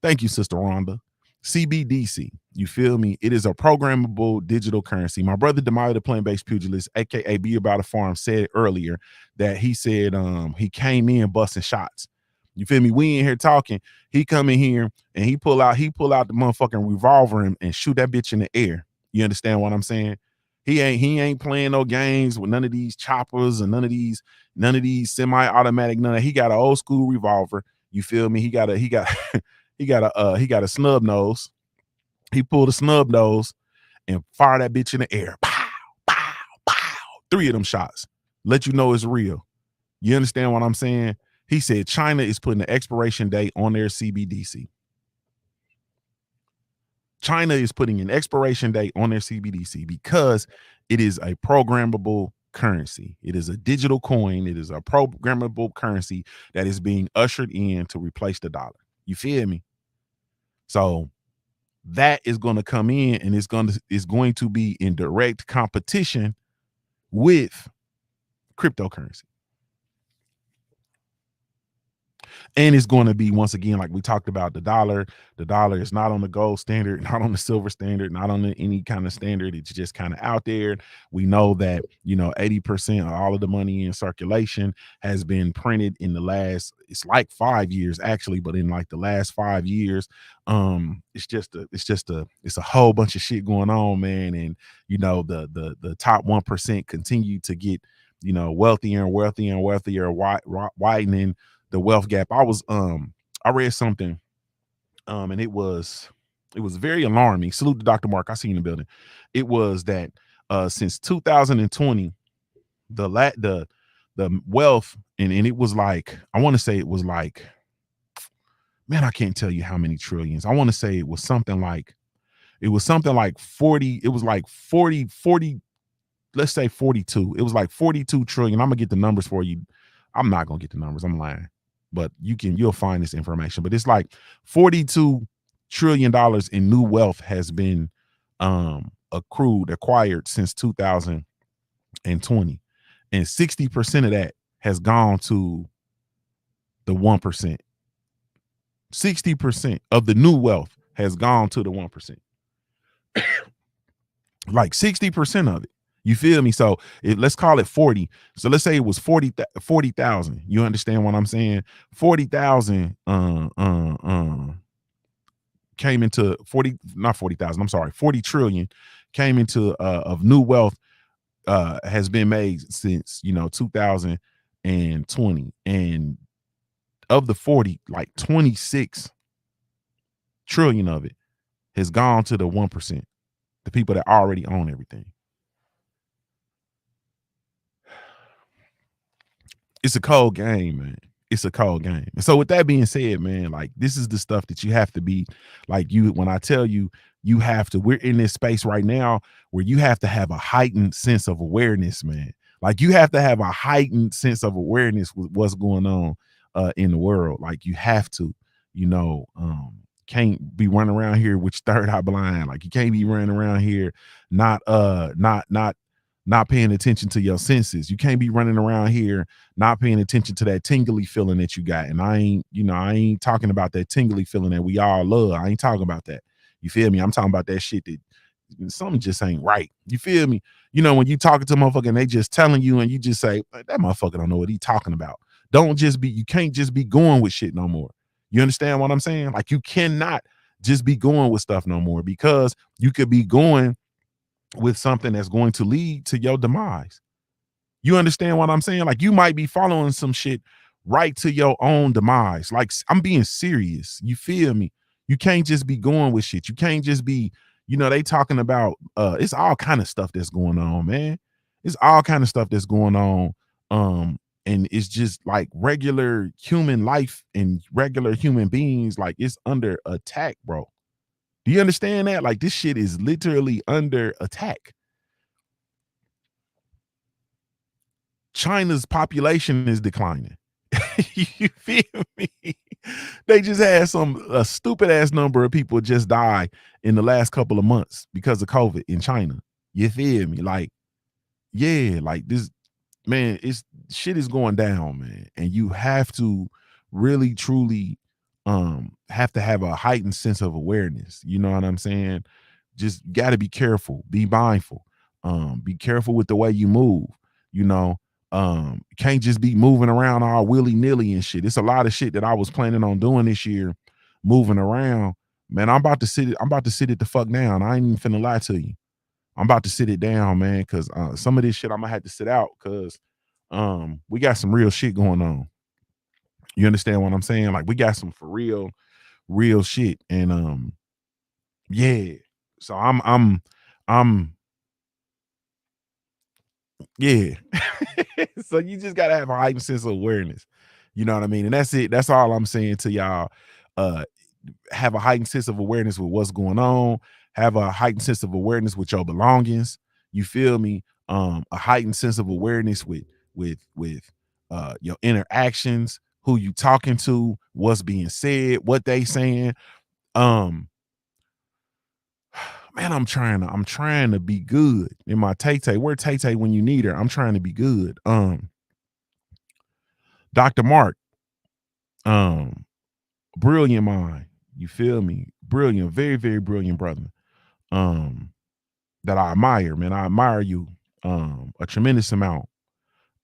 Thank you, Sister Rhonda. CBDC. You feel me? It is a programmable digital currency. My brother Demario, the plant-based pugilist, aka Be About a Farm, said earlier that he said he came in busting shots. You feel me? We in here talking. He come in here and he pull out the motherfucking revolver and shoot that bitch in the air. You understand what I'm saying? He ain't playing no games with none of these choppers and none of these semi-automatic, none of that. He got an old school revolver. You feel me? He got a snub nose. He pulled a snub nose and fired that bitch in the air. Pow, pow, pow. 3 of them shots. Let you know it's real. You understand what I'm saying? He said China is putting an expiration date on their CBDC. China is putting an expiration date on their CBDC because it is a programmable currency. It is a digital coin. It is a programmable currency that is being ushered in to replace the dollar. You feel me? So that is going to come in, and it's going to be in direct competition with cryptocurrency. And it's going to be, once again, like we talked about, the dollar is not on the gold standard, not on the silver standard, not on any kind of standard. It's just kind of out there. We know that 80% of all of the money in circulation has been printed in the last, it's like 5 years actually, but in like the last 5 years. It's a whole bunch of shit going on, man. And the top 1% continue to get wealthier and wealthier and wealthier, widening the wealth gap. I read something, and it was very alarming. Salute to Dr. Mark, I see you in the building. It was that since 2020, the wealth, and it was like, I want to say it was like, man, I can't tell you how many trillions. I want to say it was something like 40. It was like 40, let's say 42. It was like 42 trillion. I'm gonna get the numbers for you. I'm not gonna get the numbers, I'm lying, but you'll find this information. But it's like $42 trillion in new wealth has been acquired since 2020, and 60% of that has gone to the 1%. 60% of the new wealth has gone to the 1%. Like 60% of it. You feel me? So let's call it 40. So let's say it was 40,000. You understand what I'm saying? 40,000 came into 40, not 40,000. I'm sorry, 40 trillion came into of new wealth has been made since 2020, and of the 40, like 26 trillion of it has gone to the 1%, the people that already own everything. It's a cold game, man. It's a cold game. And so with that being said, man, like, this is the stuff that you have to be like, when I tell you, we're in this space right now where you have to have a heightened sense of awareness, man. Like, you have to have a heightened sense of awareness with what's going on in the world. Like, you have to, can't be running around here with your third eye blind. Like, you can't be running around here not paying attention to your senses. You can't be running around here not paying attention to that tingly feeling that you got. And I ain't talking about that tingly feeling that we all love. I ain't talking about that. You feel me? I'm talking about that shit that something just ain't right. You feel me? When you talking to a motherfucker and they just telling you, and you just say, that motherfucker don't know what he talking about. You can't just be going with shit no more. You understand what I'm saying? Like, you cannot just be going with stuff no more, because you could be going with something that's going to lead to your demise. You understand what I'm saying? Like, you might be following some shit right to your own demise. Like, I'm being serious. You feel me? You can't just be going with shit. You can't just be, they talking about it's all kind of stuff that's going on, man. It's all kind of stuff that's going on. And it's just like regular human life and regular human beings, like, it's under attack, bro. Do you understand that? Like, this shit is literally under attack. China's population is declining. You feel me? They just had a stupid ass number of people just die in the last couple of months because of COVID in China. You feel me? Like, yeah, like this, man, it's shit is going down, man. And you have to really truly have to have a heightened sense of awareness. You know what I'm saying? Just got to be careful, be mindful, be careful with the way you move. Can't just be moving around all willy-nilly and shit. It's a lot of shit that I was planning on doing this year, moving around. Man, I'm about to sit it the fuck down. I ain't even finna lie to you. I'm about to sit it down, man, because some of this shit I'm gonna have to sit out, because we got some real shit going on. You understand what I'm saying? Like, we got some for real shit. And yeah. So I'm yeah. So you just gotta have a heightened sense of awareness. You know what I mean? And that's it. That's all I'm saying to y'all. Uh have a heightened sense of awareness with what's going on. Have a heightened sense of awareness with your belongings. You feel me? A heightened sense of awareness with your interactions, who you talking to, what's being said, what they saying. Man, I'm trying to be good in my Tay-Tay. Where Tay-Tay when you need her? I'm trying to be good. Dr. Mark, Um, brilliant mind. You feel me? Brilliant, very, very brilliant brother. That I admire, man. I admire you a tremendous amount,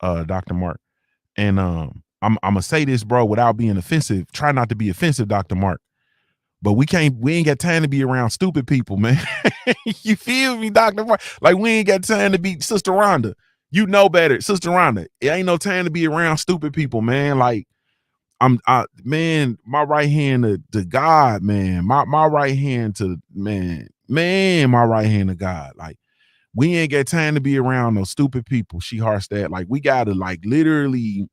Dr. Mark. And I'm gonna say this, bro, without being offensive. Try not to be offensive, Dr. Mark. But we ain't got time to be around stupid people, man. You feel me, Dr. Mark? Like, we ain't got time to be Sister Rhonda. You know better, Sister Rhonda. It ain't no time to be around stupid people, man. Like, man, my right hand to God, man. My right hand to my right hand to God. Like, we ain't got time to be around no stupid people. She Harstad. Like, we gotta like literally,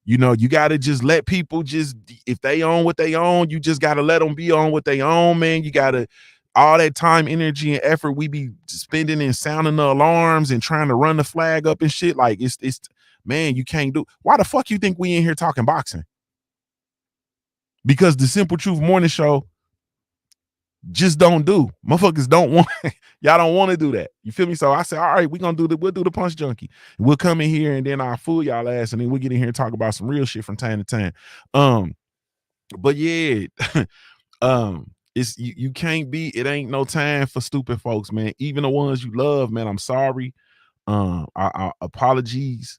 you gotta just let people just, if they own what they own, you just gotta let them be on what they own, man. You gotta, all that time, energy, and effort we be spending in sounding the alarms and trying to run the flag up and shit. Like, it's man, you can't do. Why the fuck you think we in here talking boxing? Because the Simple Truth Morning Show just don't do. Motherfuckers don't want, y'all don't want to do that. You feel me? So I said, all right, we'll do the Punch Junkie. We'll come in here and then I'll fool y'all ass, and then we'll get in here and talk about some real shit from time to time. But yeah, it's you can't be, it ain't no time for stupid folks, man. Even the ones you love, man. I'm sorry. I apologies,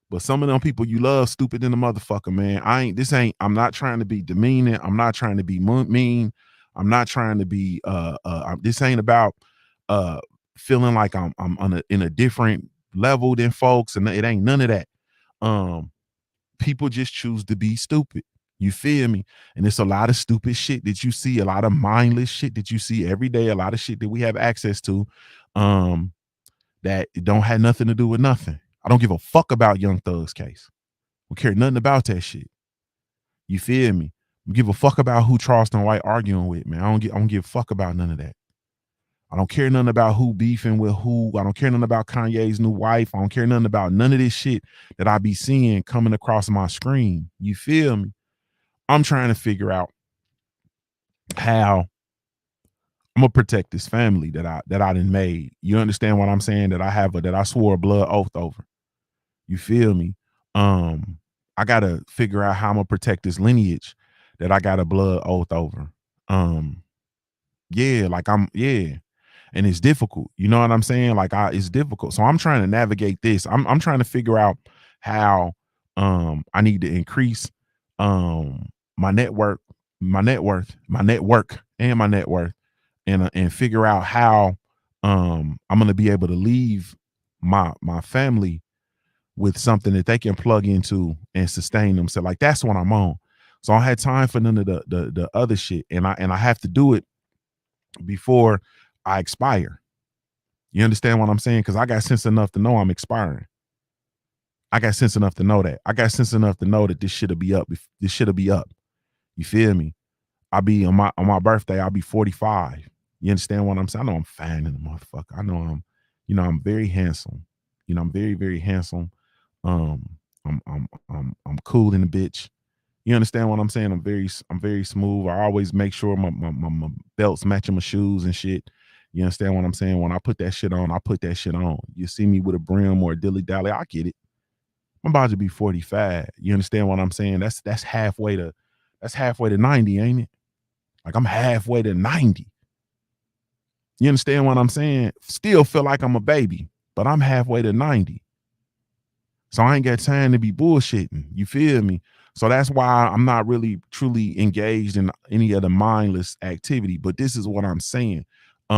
but some of them people you love stupid than the motherfucker, man. I'm not trying to be demeaning. I'm not trying to be mean. I'm not trying to be this ain't about feeling like I'm in a different level than folks, and it ain't none of that. People just choose to be stupid. You feel me? And it's a lot of stupid shit that you see, a lot of mindless shit that you see every day, a lot of shit that we have access to, that it don't have nothing to do with nothing. I don't give a fuck about Young Thug's case. I don't care nothing about that shit. You feel me? I give a fuck about who Charleston White arguing with, man. I don't give a fuck about none of that. I don't care nothing about who beefing with who. I don't care nothing about Kanye's new wife. I don't care nothing about none of this shit that I be seeing coming across my screen. You feel me? I'm trying to figure out how I'm gonna protect this family that I done made. You understand what I'm saying? That I swore a blood oath over. You feel me? I gotta figure out how I'm gonna protect this lineage that I got a blood oath over. Yeah, like and it's difficult. You know what I'm saying? Like, it's difficult. So I'm trying to navigate this. I'm trying to figure out how I need to increase my network, and figure out how I'm gonna be able to leave my family with something that they can plug into and sustain themselves. Like, that's what I'm on. So I had time for none of the other shit, and I have to do it before I expire. You understand what I'm saying? Because I got sense enough to know I'm expiring. I got sense enough to know that. I got sense enough to know that this shit'll be up. This shit'll be up. You feel me? I'll be on my birthday. I'll be 45. You understand what I'm saying? I know I'm fine in the motherfucker. I know I'm very handsome. I'm very, very handsome. I'm cool in the bitch. You understand what I'm saying? I'm very smooth. I always make sure my belts matching my shoes and shit. You understand what I'm saying? When I put that shit on, I put that shit on. You see me with a brim or a dilly dally, I get it. I'm about to be 45. You understand what I'm saying? That's halfway to 90, ain't it? Like, I'm halfway to 90. You understand what I'm saying? Still feel like I'm a baby, but I'm halfway to 90. So I ain't got time to be bullshitting. You feel me? So that's why I'm not really truly engaged in any of the mindless activity. But this is what I'm saying. She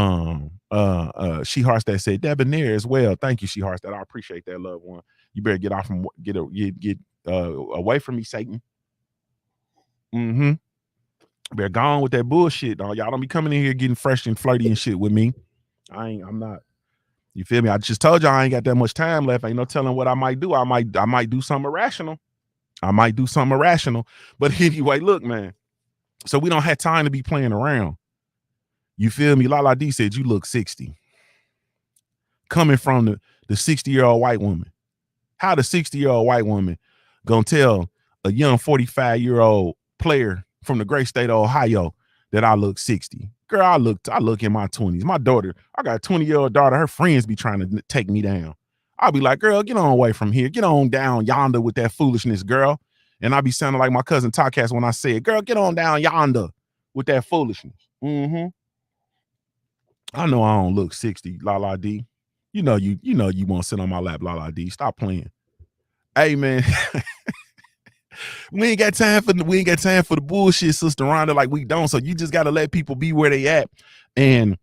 Harstad said debonair as well. Thank you, She Harstad. I appreciate that, loved one. You better get off from get away from me, Satan. Better go on with that bullshit, dog. Y'all don't be coming in here getting fresh and flirty and shit with me. I'm not. You feel me? I just told y'all I ain't got that much time left. Ain't no telling what I might do. I might do something irrational. But anyway, look, man. So we don't have time to be playing around. You feel me? Lala D said you look 60. Coming from the 60-year-old white woman. How the 60-year-old white woman gonna tell a young 45-year-old player from the great state of Ohio that I look 60? Girl, I look in my 20s. My daughter, I got a 20-year-old daughter. Her friends be trying to take me down. I'll be like, girl, get on away from here. Get on down yonder with that foolishness, girl. And I be sounding like my cousin Talkcast when I say it. Girl, get on down yonder with that foolishness. I know I don't look 60, la la D. You know you won't sit on my lap, la la D. Stop playing. Hey man, we ain't got time for the bullshit, Sister Rhonda. Like we don't. So you just gotta let people be where they at. And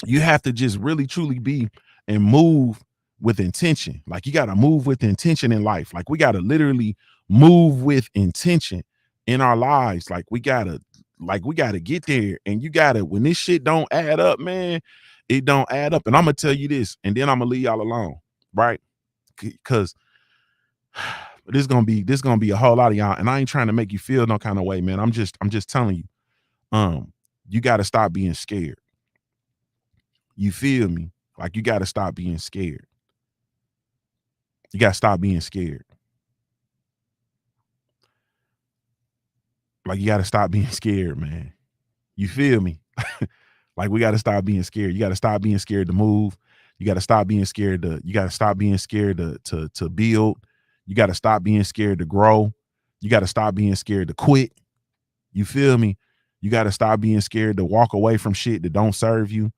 you have to just really truly be and move with intention. Like you got to move with intention in life. Like we got to literally move with intention in our lives. Like we got to get there. And you got to, when this shit don't add up, man, it don't add up. And I'm going to tell you this, and then I'm going to leave y'all alone. Right. Cause this is going to be a whole lot of y'all. And I ain't trying to make you feel no kind of way, man. I'm just telling you, you got to stop being scared. You feel me? Like you got to stop being scared. You got to stop being scared. Like you got to stop being scared, man. You feel me? Like we got to stop being scared. You got to stop being scared to move. You got to stop being scared to, you got to stop being scared to build. You got to stop being scared to grow. You got to stop being scared to quit. You feel me? You got to stop being scared to walk away from shit that don't serve you.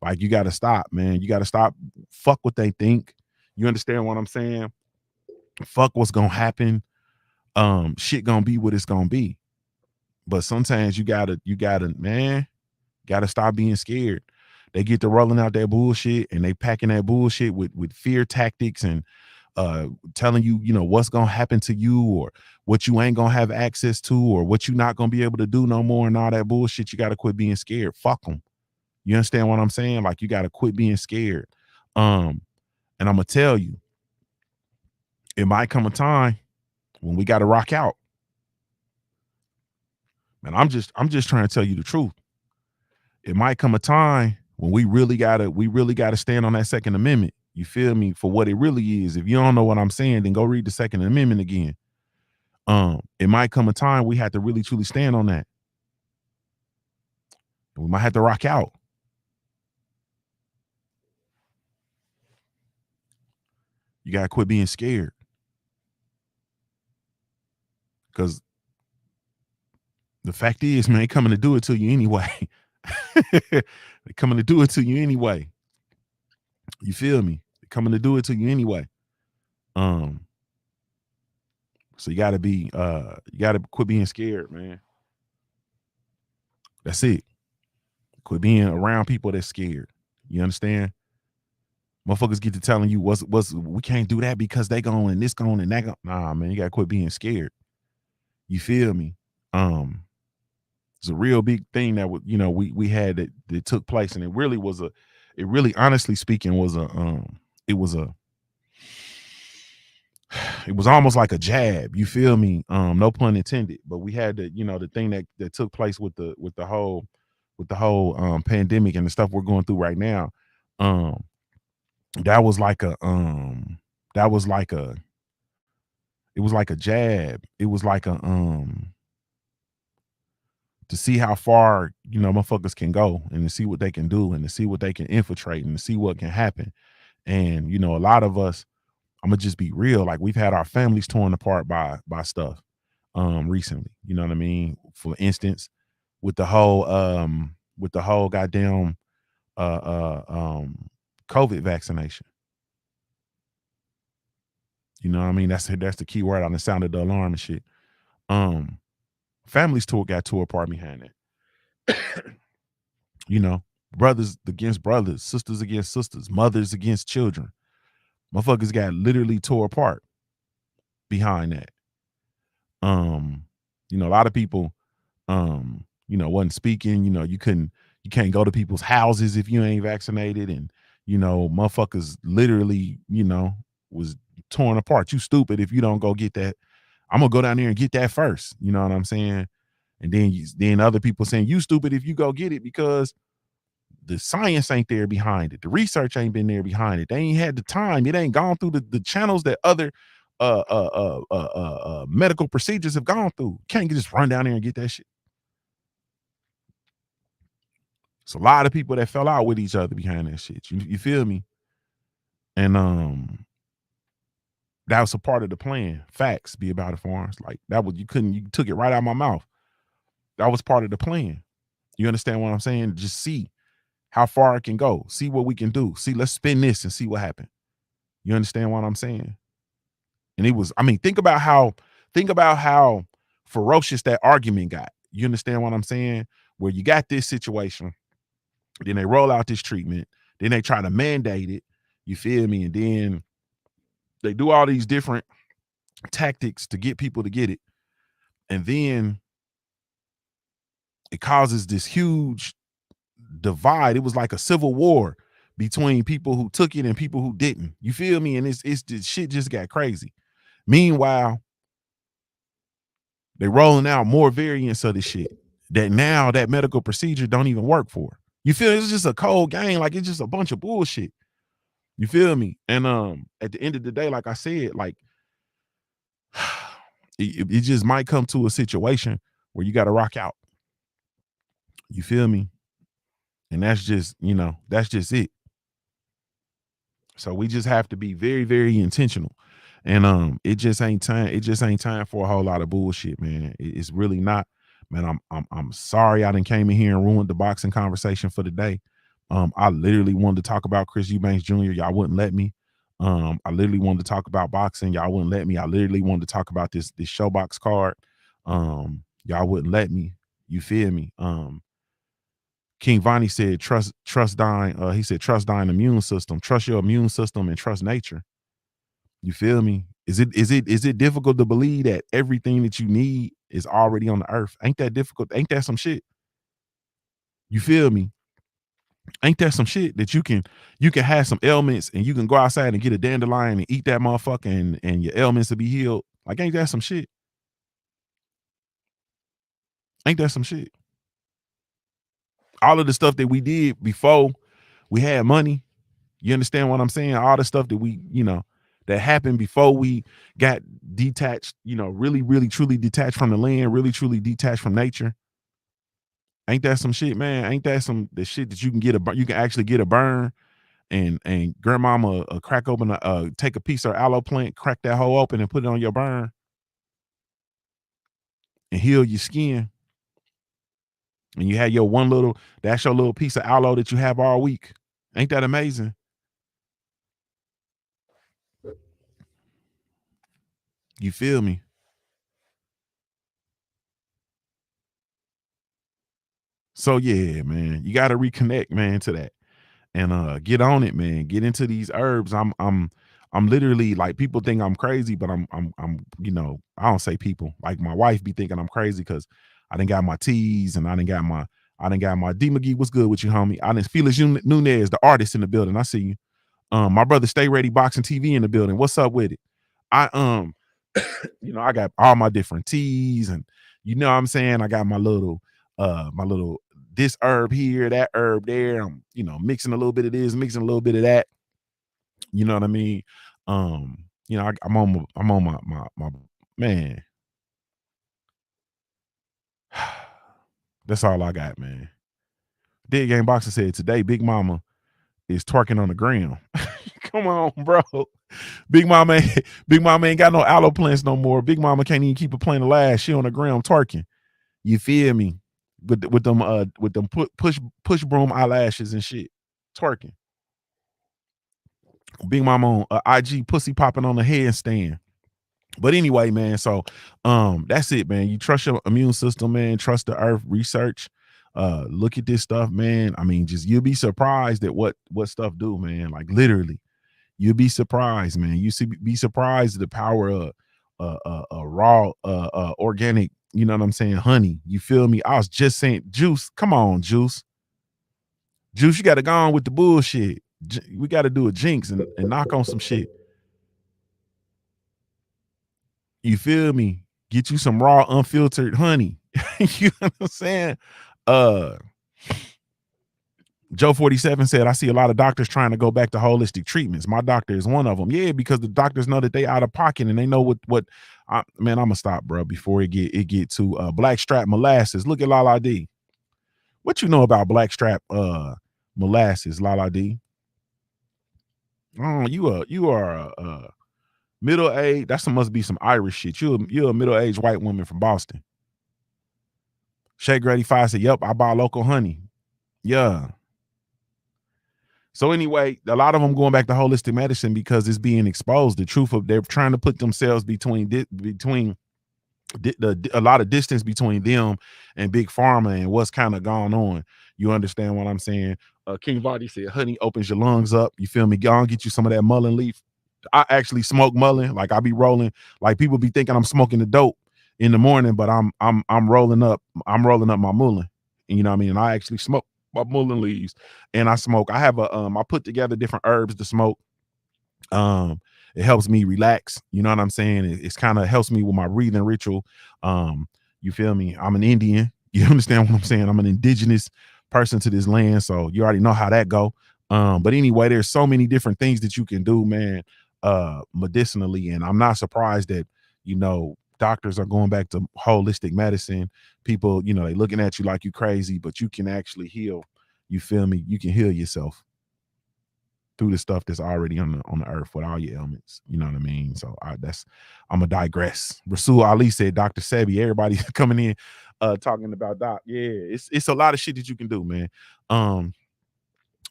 Like you got to stop, man. You got to stop. Fuck what they think. You understand what I'm saying? Fuck what's gonna happen. Shit gonna be what it's gonna be. But sometimes you gotta, man, gotta stop being scared. They get to rolling out that bullshit and they packing that bullshit with fear tactics and telling you, what's gonna happen to you or what you ain't gonna have access to or what you're not gonna be able to do no more and all that bullshit. You gotta quit being scared. Fuck them. You understand what I'm saying? Like you gotta quit being scared. And I'm gonna tell you, it might come a time when we gotta rock out. Man, I'm just trying to tell you the truth. It might come a time when we really gotta stand on that Second Amendment. You feel me? For what it really is. If you don't know what I'm saying, then go read the Second Amendment again. It might come a time we have to really truly stand on that. We might have to rock out. You gotta quit being scared. Because the fact is, man, they coming to do it to you anyway. They're coming to do it to you anyway. You feel me? They're coming to do it to you anyway. So you gotta quit being scared, man. That's it. Quit being around people that's scared. You understand? Motherfuckers get to telling you what's we can't do that because they going and this going and that going. Nah, man, you gotta quit being scared. You feel me? It's a real big thing that we had that took place, and it really honestly speaking was it was almost like a jab. You feel me? No pun intended. But we had the thing that took place with the whole pandemic and the stuff we're going through right now. That was like a it was like a jab. It was like a to see how far motherfuckers can go and to see what they can do and to see what they can infiltrate and to see what can happen. And a lot of us, I'm gonna just be real, like we've had our families torn apart by stuff recently. You know what I mean? For instance, with the whole goddamn COVID vaccination. You know what I mean? That's the key word on the sound of the alarm and shit. Families got tore apart behind that. Brothers against brothers, sisters against sisters, mothers against children. Motherfuckers got literally tore apart behind that. A lot of people wasn't speaking. You can't go to people's houses if you ain't vaccinated, and motherfuckers literally was torn apart. You stupid if you don't go get that. I'm gonna go down there and get that first. You know what I'm saying? And then other people saying you stupid if you go get it because the science ain't there behind it. The research ain't been there behind it. They ain't had the time. It ain't gone through the channels that other medical procedures have gone through. Can't just run down there and get that shit. It's a lot of people that fell out with each other behind that shit. You feel me? And That was a part of the plan. Facts be about it, Farms. Like that was you took it right out of my mouth. That was part of the plan. You understand what I'm saying? Just see how far it can go. See what we can do. See, let's spin this and see what happened. You understand what I'm saying? And it was, I mean, think about how ferocious that argument got. You understand what I'm saying? Where you got this situation, then they roll out this treatment, then they try to mandate it. You feel me? And then they do all these different tactics to get people to get it. And then it causes this huge divide. It was like a civil war between people who took it and people who didn't. You feel me? And it's the shit just got crazy. Meanwhile, they rolling out more variants of the shit that now that medical procedure don't even work for. You feel it's just a cold game, like it's just a bunch of bullshit. You feel me? And at the end of the day, like I said, like it just might come to a situation where you got to rock out. You feel me? And that's just, that's just it. So we just have to be very, very intentional. And it just ain't time for a whole lot of bullshit, man. It's really not. Man, I'm sorry I done came in here and ruined the boxing conversation for the day. I literally wanted to talk about Chris Eubanks Jr. Y'all wouldn't let me. I literally wanted to talk about boxing. Y'all wouldn't let me. I literally wanted to talk about this Showbox card. Y'all wouldn't let me. You feel me? King Vonnie said, trust thine. He said, trust thine immune system. Trust your immune system and trust nature. You feel me? Is it difficult to believe that everything that you need is already on the earth? Ain't that difficult? Ain't that some shit? You feel me? Ain't that some shit that you can have some ailments and you can go outside and get a dandelion and eat that motherfucker and your ailments will be healed? Like, ain't that some shit? Ain't that some shit? All of the stuff that we did before we had money, you understand what I'm saying? All the stuff that we, that happened before we got detached, really, really, truly detached from the land, really, truly detached from nature. Ain't that some shit, man? Ain't that the shit that you can you can actually get a burn and grandmama crack open take a piece of aloe plant, crack that hole open and put it on your burn and heal your skin. And you had that's your little piece of aloe that you have all week. Ain't that amazing? You feel me? So yeah, man, you got to reconnect, man, to that, and get on it, man. Get into these herbs. I'm literally, like, people think I'm crazy, but I'm I don't say people, like my wife be thinking I'm crazy because I done got my teas and I done got my D McGee. What's good with you, homie? I done Felix Nunez, the artist in the building. I see you. My brother Stay Ready Boxing TV in the building. What's up with it? I I got all my different teas, and you know what I'm saying, I got my little this herb here, that herb there. I'm, mixing a little bit of this, mixing a little bit of that. You know what I mean? I'm on my man. That's all I got, man. Dead Game Boxer said today, Big Mama is twerking on the ground. Come on, bro. Big Mama ain't got no aloe plants no more. Big Mama can't even keep a plant alive. She on the ground twerking. You feel me? With them push broom eyelashes and shit, twerking. Big Mama on IG pussy popping on the headstand. But anyway, man, so that's it, man. You trust your immune system, man. Trust the earth. Research. Look at this stuff, man. I mean, just you'll be surprised at what stuff do, man. Like, literally, you'll be surprised, man. Be surprised at the power of raw organic, you know what I'm saying, honey. You feel me? I was just saying, Juice, come on, Juice, you got to go on with the bullshit. We got to do a jinx and knock on some shit. You feel me? Get you some raw, unfiltered honey. You know what I'm saying? Joe 47 said, I see a lot of doctors trying to go back to holistic treatments. My doctor is one of them. Yeah, because the doctors know that they out of pocket and they know what man, I'm gonna stop, bro, before it get to blackstrap molasses. Look at Lala D. What you know about blackstrap molasses, Lala D? Oh, you are Middle age, must be some Irish shit. You're a middle-aged white woman from Boston. Shay Grady 5 said, yep, I buy local honey. Yeah. So anyway, a lot of them going back to holistic medicine because it's being exposed. The truth of they're trying to put themselves between a lot of distance between them and big pharma and what's kind of gone on. You understand what I'm saying? King Vardy said, honey opens your lungs up. You feel me? Go on, get you some of that mullein leaf. I actually smoke mullein. Like I be rolling. Like people be thinking I'm smoking the dope in the morning, but I'm rolling up. I'm rolling up my mullein. You know what I mean? And I actually smoke my mullein leaves, and I smoke. I have I put together different herbs to smoke. It helps me relax. You know what I'm saying? It's kind of helps me with my breathing ritual. You feel me? I'm an Indian. You understand what I'm saying? I'm an indigenous person to this land, so you already know how that go. But anyway, there's so many different things that you can do, man, medicinally, and I'm not surprised that doctors are going back to holistic medicine. People, they looking at you like you crazy, but you can actually heal. You feel me? You can heal yourself through the stuff that's already on the earth with all your ailments. You know what I mean? So I'm gonna digress. Rasul Ali said, Dr. Sebi, everybody coming in talking about doc. Yeah, it's a lot of shit that you can do, man. And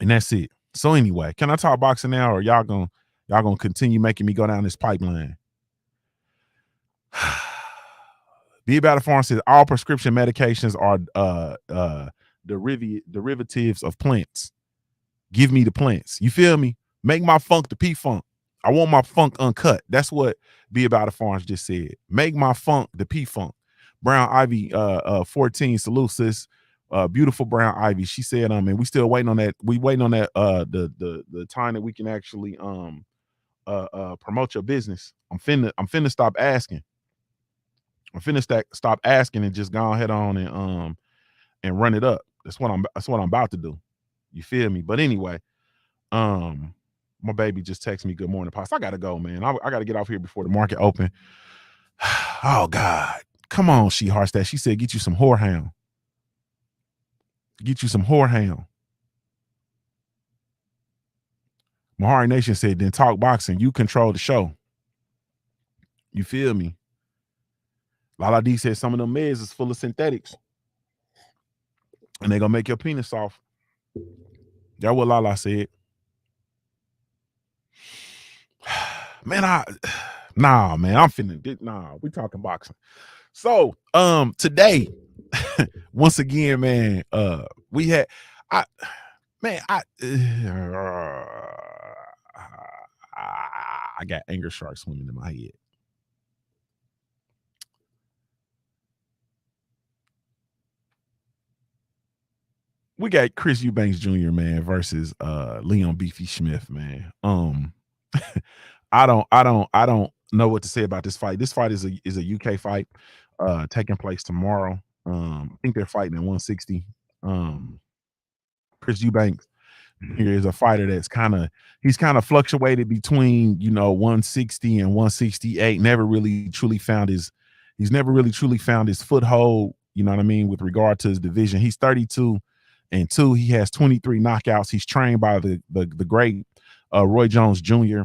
that's it. So anyway, can I talk boxing now, or y'all gonna continue making me go down this pipeline? Be About It Farm says all prescription medications are derivatives of plants. Give me the plants. You feel me? Make my funk the P-Funk. I want my funk uncut. That's what Be About It Farms just said. Make my funk the P-Funk. Brown Ivy 14, salute sis. Beautiful Brown Ivy. She said, and we still waiting on that. We waiting on that the time that we can actually promote your business. I'm finna stop asking. I'm finna stop asking and just go ahead on and run it up. That's what I'm about to do. You feel me? But anyway, my baby just texted me good morning, Pops. I gotta go, man. I gotta get off here before the market open. Oh God. Come on, she Harstad. She said, get you some whorehound. Get you some whorehound. Mahari Nation said, then talk boxing. You control the show. You feel me? Lala D said some of them meds is full of synthetics. And they gonna make your penis soft. That's what Lala said. Man, I'm finna, we talking boxing. So, today, once again, man, we had, I got anger sharks swimming in my head. We got Chris Eubanks Jr., man, versus Leon Beefy Smith, man. I don't know what to say about this fight. This fight is a UK fight, taking place tomorrow. I think they're fighting at 160. Chris Eubanks here is a fighter that's he's kind of fluctuated between 160 and 168. He's never really truly found his foothold. You know what I mean, with regard to his division. He's 32-2. He has 23 knockouts. He's trained by the great Roy Jones Jr.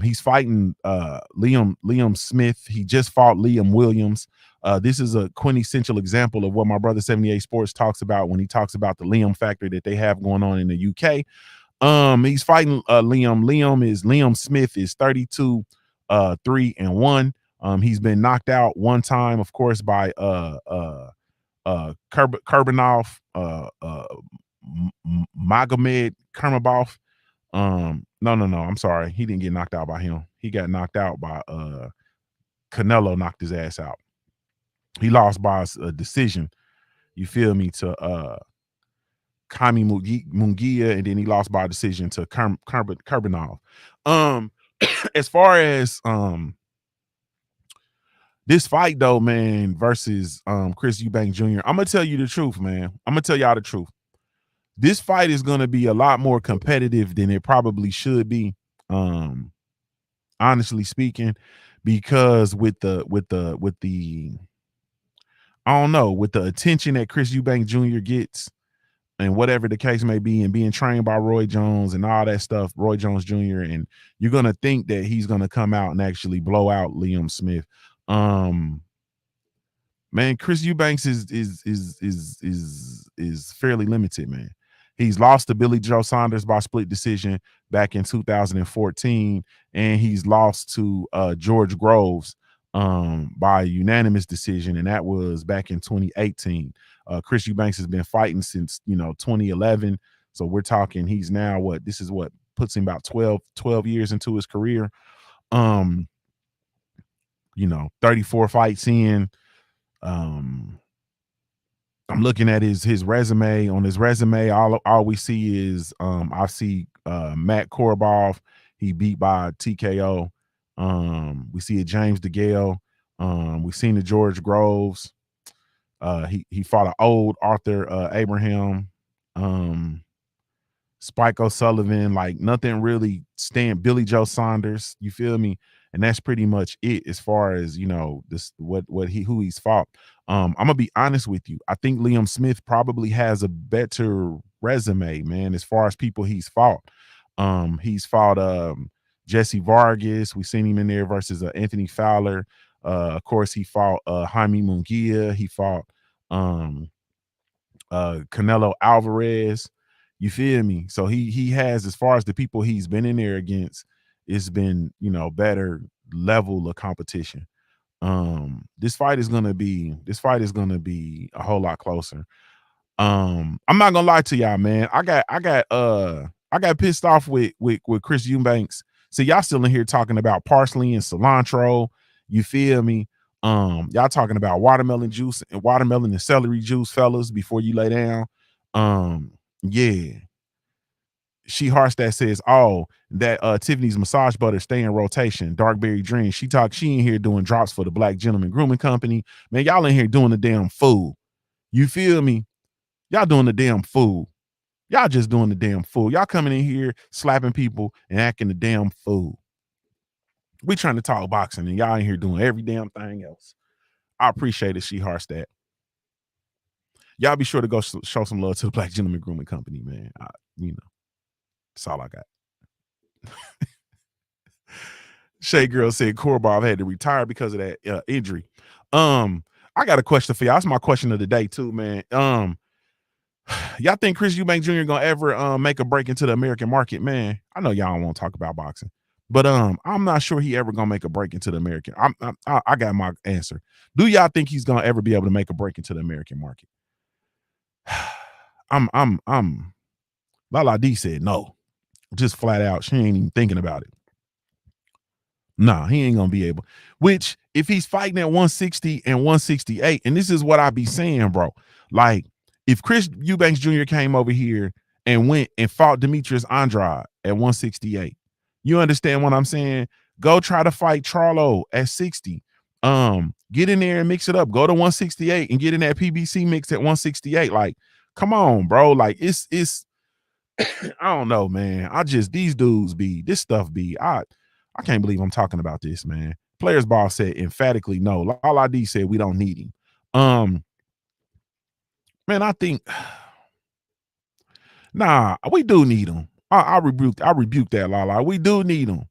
He's fighting Liam Smith. He just fought Liam Williams. This is a quintessential example of what my brother 78 Sports talks about when he talks about the Liam factor that they have going on in the UK. He's fighting Liam Smith is 32-3-1. He's been knocked out one time, of course, by Kurbanov, Magomed Kurmabov. No, I'm sorry. He didn't get knocked out by him. He got knocked out by Canelo knocked his ass out. He lost by a decision. You feel me? To Kami Mungia, and then he lost by a decision to Kurbanov. As far as this fight though, man, versus Chris Eubanks Jr., I'm gonna tell you the truth, man. I'm gonna tell y'all the truth. This fight is gonna be a lot more competitive than it probably should be, honestly speaking, because with the I don't know, with the attention that Chris Eubanks Jr. gets, and whatever the case may be, and being trained by Roy Jones and all that stuff, Roy Jones Jr. And you're gonna think that he's gonna come out and actually blow out Liam Smith. Man, Chris Eubanks is fairly limited, man. He's lost to Billy Joe Saunders by split decision back in 2014, and he's lost to George Groves by unanimous decision, and that was back in 2018. Chris Eubanks has been fighting since 2011, so we're talking he's now what puts him about 12 years into his career. 34 fights in. I'm looking at his resume. On his resume, all we see is I see Matt Korobov. He beat by TKO. We see a James DeGale. We've seen the George Groves. He fought an old Arthur Abraham. Spike O'Sullivan, like nothing really Billy Joe Saunders, you feel me? And that's pretty much it as far as this who he's fought. I'm gonna be honest with you. I think Liam Smith probably has a better resume, man, as far as people he's fought. He's fought Jesse Vargas. We've seen him in there versus Anthony Fowler. Of course, he fought Jaime Munguia. He fought Canelo Alvarez. You feel me? So he has, as far as the people he's been in there against, it's been better level of competition. This fight is gonna be a whole lot closer. I'm not gonna lie to y'all, man. I got pissed off with Chris Eubanks. So y'all still in here talking about parsley and cilantro. You feel me? Y'all talking about watermelon juice and watermelon and celery juice, fellas, before you lay down. Yeah. She Harstad says, oh, that Tiffany's massage butter stay in rotation. Darkberry Dream. She in here doing drops for the Black Gentleman Grooming Company. Man, y'all in here doing the damn fool. You feel me? Y'all doing the damn fool. Y'all just doing the damn fool. Y'all coming in here slapping people and acting the damn fool. We trying to talk boxing and y'all in here doing every damn thing else. I appreciate it, She Harstad. Y'all be sure to go show some love to the Black Gentleman Grooming Company, man. That's all I got. Shay Girl said Korobov had to retire because of that injury. I got a question for y'all. That's my question of the day too, man. Y'all think Chris Eubanks Jr. gonna ever make a break into the American market, man? I know y'all don't want to talk about boxing, but I'm not sure he ever gonna make a break into the American. I got my answer. Do y'all think he's gonna ever be able to make a break into the American market? Lala D said no, just flat out. She ain't even thinking about it. Nah, he ain't gonna be able. Which, if he's fighting at 160 and 168, and this is what I be saying, bro. Like, if Chris Eubanks Jr. came over here and went and fought Demetrius Andrade at 168, you understand what I'm saying? Go try to fight Charlo at 60. Get in there and mix it up. Go to 168 and get in that PBC mix at 168. Like, come on, bro. Like, it's I don't know, man. These dudes be this stuff be I can't believe I'm talking about this, man. Players Ball said emphatically no. All ID said we don't need him. Man, I think nah, we do need him. I rebuke that, Lala. We do need him.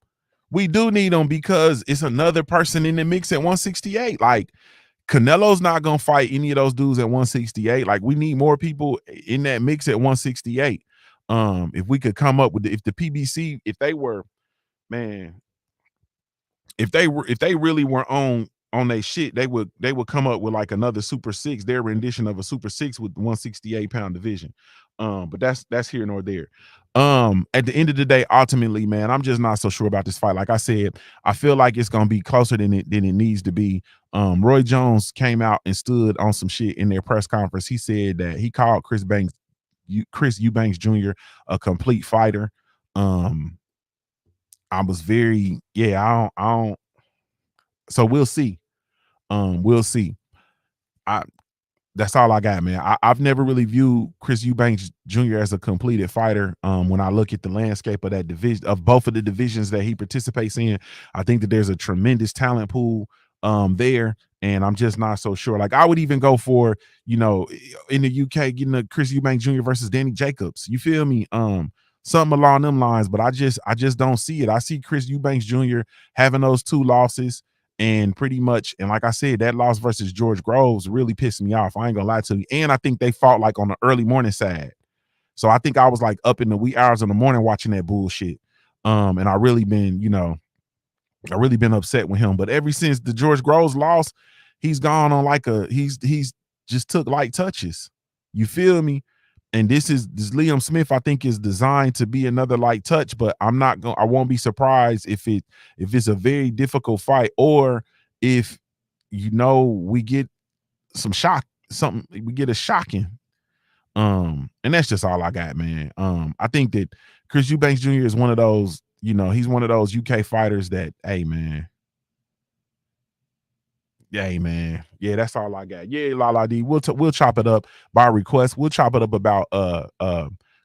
We do need him because it's another person in the mix at 168. Like, Canelo's not gonna fight any of those dudes at 168. Like, we need more people in that mix at 168. If we could come up with if the PBC, if they were, man, if they really were on their shit, they would come up with like another Super Six, their rendition of a Super Six with 168-pound division. But that's here nor there. At the end of the day, ultimately, man, I'm just not so sure about this fight. Like I said, I feel like it's gonna be closer than it needs to be. Roy Jones came out and stood on some shit in their press conference. He said that he called Chris Eubanks Jr. a complete fighter. I was very, I don't. So we'll see. We'll see. That's all I got, man. I've never really viewed Chris Eubanks Jr. as a completed fighter. When I look at the landscape of that division, of both of the divisions that he participates in, I think that there's a tremendous talent pool there. And I'm just not so sure. Like I would even go for, in the UK, getting a Chris Eubanks Jr. versus Danny Jacobs. You feel me? Something along them lines, but I just don't see it. I see Chris Eubanks Jr. having those 2 losses and pretty much, and like I said, that loss versus George Groves really pissed me off. I ain't gonna lie to you. And I think they fought like on the early morning side. So I think I was like up in the wee hours in the morning watching that bullshit. And I really been upset with him. But ever since the George Groves loss, he's gone on like he's just took light touches. You feel me? And this Liam Smith, I think, is designed to be another light touch, but I won't be surprised if it's a very difficult fight, or if we get we get a shocking. And that's just all I got, man. I think that Chris Eubanks Jr. is one of those, he's one of those UK fighters that, hey man, yeah, that's all I got. Yeah, Lala D, we'll chop it up by request. We'll chop it up about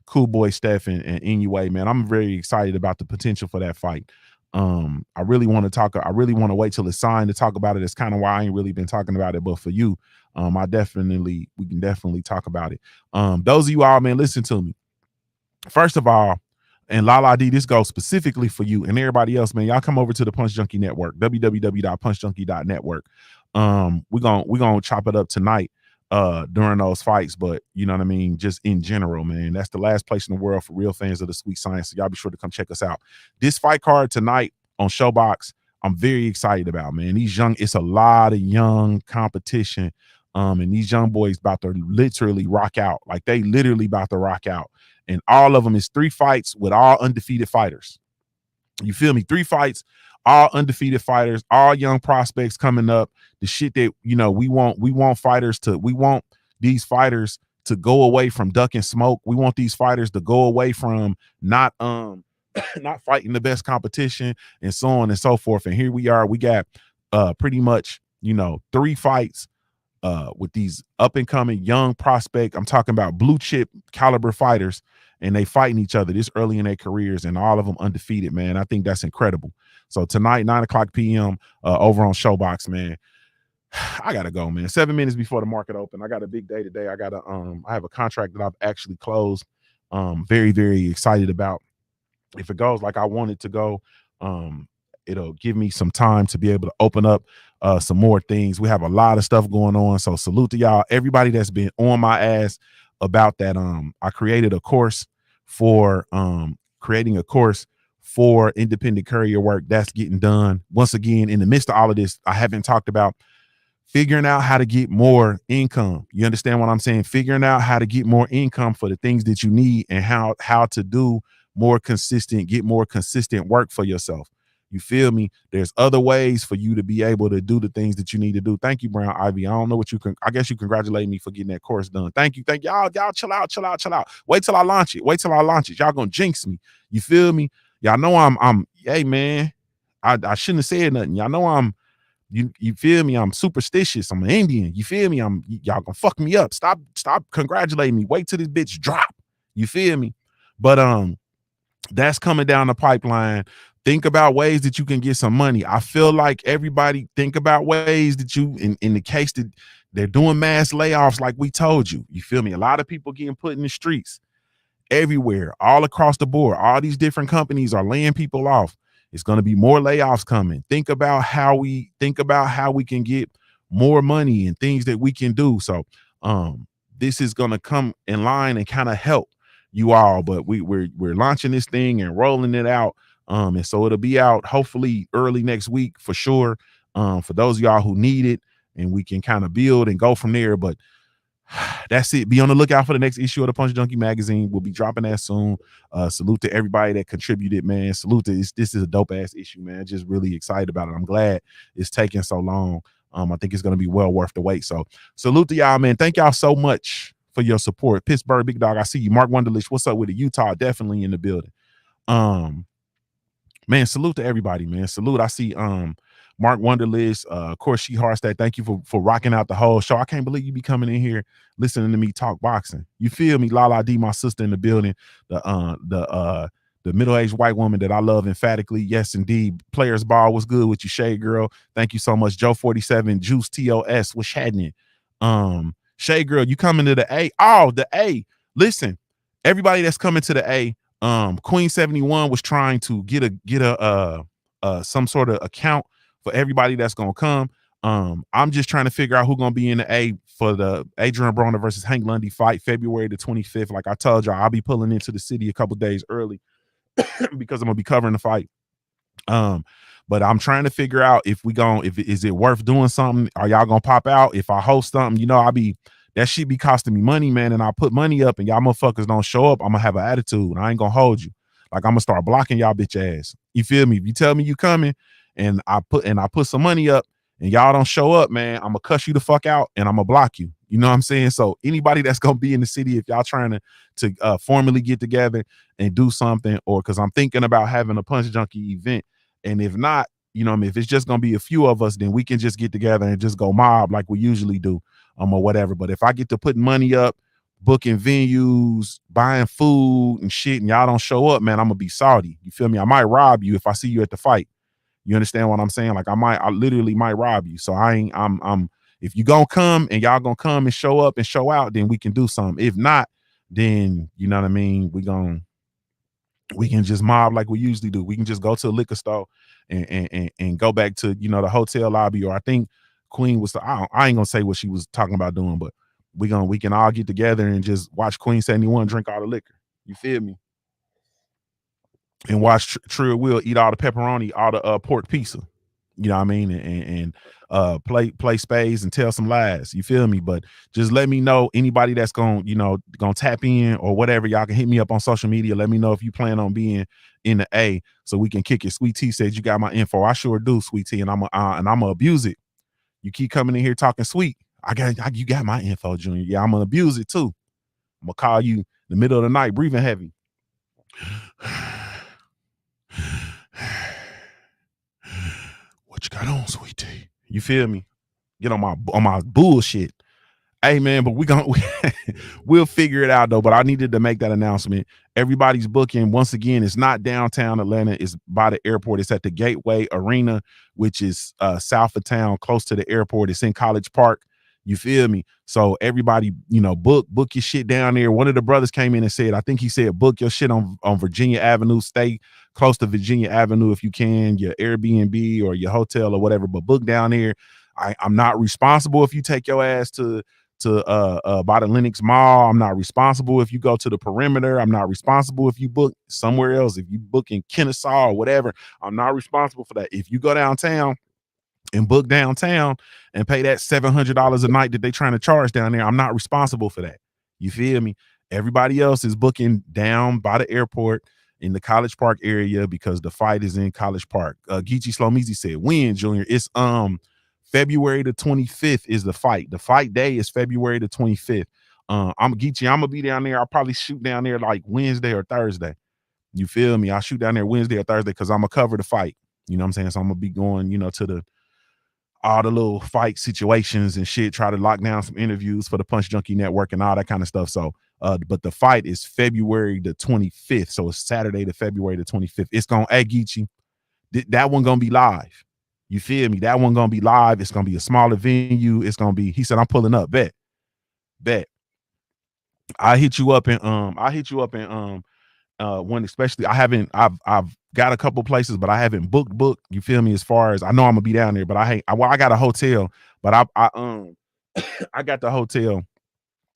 Cool Boy Steph and Inoue, man. I'm very excited about the potential for that fight. I really want to wait till it's signed to talk about it. It's kind of why I ain't really been talking about it, but for you, we can definitely talk about it. Those of you all, man, listen to me. First of all, and Lala D, this goes specifically for you and everybody else, man. Y'all come over to the Punch Junkie Network, www.punchjunkie.network. We're gonna chop it up tonight during those fights, but you know what I mean, just in general, man. That's the last place in the world for real fans of the sweet science. So y'all be sure to come check us out. This fight card tonight on Showbox, I'm very excited about, man. It's a lot of young competition. And these young boys about to literally rock out. Like they literally about to rock out. And all of them is 3 fights with all undefeated fighters. You feel me? 3 fights, all undefeated fighters, all young prospects coming up. The shit that, we want these fighters to go away from duck and smoke. We want these fighters to go away from not not fighting the best competition and so on and so forth. And here we are. We got pretty much, 3 fights with these up and coming young prospect. I'm talking about blue chip caliber fighters, and they fighting each other this early in their careers, and all of them undefeated, man. I think that's incredible. So tonight, 9:00 p.m. Over on Showbox, man. I gotta go, man. 7 minutes before the market open. I got a big day today. I have a contract that I've actually closed. Very, very excited about. If it goes like I want it to go, it'll give me some time to be able to open up some more things. We have a lot of stuff going on. So salute to y'all, everybody that's been on my ass about that. I created a course for creating a course for independent courier work that's getting done. Once again, in the midst of all of this, I haven't talked about figuring out how to get more income. You understand what I'm saying? Figuring out how to get more income for the things that you need, and how to do get more consistent work for yourself. You feel me? There's other ways for you to be able to do the things that you need to do. Thank you, Brown Ivy. I don't know what I guess you congratulate me for getting that course done. Thank you. Y'all chill out. Wait till I launch it. Y'all gonna jinx me. You feel me? Y'all know hey man, I shouldn't have said nothing. Y'all know you feel me? I'm superstitious. I'm an Indian. You feel me? Y'all gonna fuck me up. Stop congratulating me. Wait till this bitch drop. You feel me? But that's coming down the pipeline. Think about ways that you can get some money. I feel like everybody think about ways that you, in the case that they're doing mass layoffs, like we told you. You feel me? A lot of people getting put in the streets everywhere, all across the board. All these different companies are laying people off. It's going to be more layoffs coming. Think about how we can get more money and things that we can do. So this is going to come in line and kind of help you all. But we're launching this thing and rolling it out. And so it'll be out hopefully early next week for sure. For those of y'all who need it, and we can kind of build and go from there. But that's it. Be on the lookout for the next issue of the Punch Junkie magazine. We'll be dropping that soon. Salute to everybody that contributed, man. Salute to this is a dope ass issue, man. Just really excited about it. I'm glad it's taking so long. I think it's going to be well worth the wait. So salute to y'all, man. Thank y'all so much for your support. Pittsburgh, Big Dog, I see you. Mark Wunderlich, what's up with it? Utah, definitely in the building. Man, salute to everybody, man. Salute. I see Mark Wunderlich, of course, She Harstad. Thank you for rocking out the whole show. I can't believe you be coming in here listening to me talk boxing. You feel me? Lala D, my sister in the building. The the middle-aged white woman that I love emphatically. Yes, indeed. Players Ball was good with you, Shade Girl. Thank you so much. Joe 47, Juice TOS, what's happening? Shade Girl, you coming to the A? Oh, the A. Listen, everybody that's coming to the A, Queen 71 was trying to get a some sort of account for everybody that's gonna come. I'm just trying to figure out who's gonna be in the A for the Adrian Broner versus Hank Lundy fight, February the 25th. Like I told y'all, I'll be pulling into the city a couple days early because I'm gonna be covering the fight. But I'm trying to figure out if is it worth doing something? Are y'all gonna pop out? If I host something, that shit be costing me money, man. And I put money up and y'all motherfuckers don't show up, I'm gonna have an attitude. I ain't gonna hold you. Like I'm gonna start blocking y'all bitch ass. You feel me? If you tell me you coming and I put some money up and y'all don't show up, man, I'm gonna cuss you the fuck out and I'm gonna block you. You know what I'm saying? So anybody that's gonna be in the city, if y'all trying to formally get together and do something, or because I'm thinking about having a Punch Junkie event. And if not, if it's just gonna be a few of us, then we can just get together and just go mob like we usually do, or whatever. But if I get to put money up, booking venues, buying food and shit, and y'all don't show up, man, I'm gonna be salty. You feel me? I might rob you if I see you at the fight. You understand what I'm saying? Like I literally might rob you. So I'm if you gonna come and y'all gonna come and show up and show out, then we can do something. If not, then you know what I mean, we can just mob like we usually do. We can just go to a liquor store and go back to the hotel lobby. Or I think Queen was I ain't gonna say what she was talking about doing, but we can all get together and just watch Queen 71 drink all the liquor. You feel me? And watch Trill Will eat all the pepperoni, all the pork pizza. You know what I mean? And play spades and tell some lies. You feel me? But just let me know, anybody that's gonna tap in or whatever, y'all can hit me up on social media. Let me know if you plan on being in the A so we can kick it. Sweet T said you got my info. I sure do, Sweet T, and I'm gonna abuse it. You keep coming in here talking sweet. You got my info, Junior. Yeah, I'm gonna abuse it too. I'm gonna call you in the middle of the night, breathing heavy. What you got on, Sweet T? You feel me? Get on my bullshit. Hey man, but we'll figure it out though. But I needed to make that announcement. Everybody's booking. Once again, it's not downtown Atlanta. It's by the airport. It's at the Gateway Arena, which is south of town, close to the airport. It's in College Park. You feel me? So everybody, book your shit down there. One of the brothers came in and said, I think he said, book your shit on Virginia Avenue. Stay close to Virginia Avenue if you can, your Airbnb or your hotel or whatever, but book down there. I'm not responsible if you take your ass to by the Lenox Mall. I'm not responsible if you go to the Perimeter. I'm not responsible if you book somewhere else. If you book in Kennesaw or whatever, I'm not responsible for that. If you go downtown and book downtown and pay that $700 a night that they trying to charge down there, I'm not responsible for that. You feel me? Everybody else is booking down by the airport in the College Park area because the fight is in College Park. Geechee Slomeezy said, when, Junior? It's February the 25th is the fight. The fight day is February the 25th. I'm Geechee. I'm gonna be down there. I'll probably shoot down there like Wednesday or Thursday. You feel me? I'll shoot down there Wednesday or Thursday because I'm gonna cover the fight. You know what I'm saying? So I'm gonna be going, to all the little fight situations and shit, try to lock down some interviews for the Punch Junkie Network and all that kind of stuff. So, but the fight is February the 25th. So it's Saturday to February the 25th. It's gonna Geechee. That one gonna be live. You feel me? That one gonna be live. It's gonna be a smaller venue. It's gonna be. He said, "I'm pulling up." Bet. I hit you up and one especially. I've got a couple places, but I haven't booked. You feel me? As far as I know, I'm gonna be down there, but I got a hotel, but I got the hotel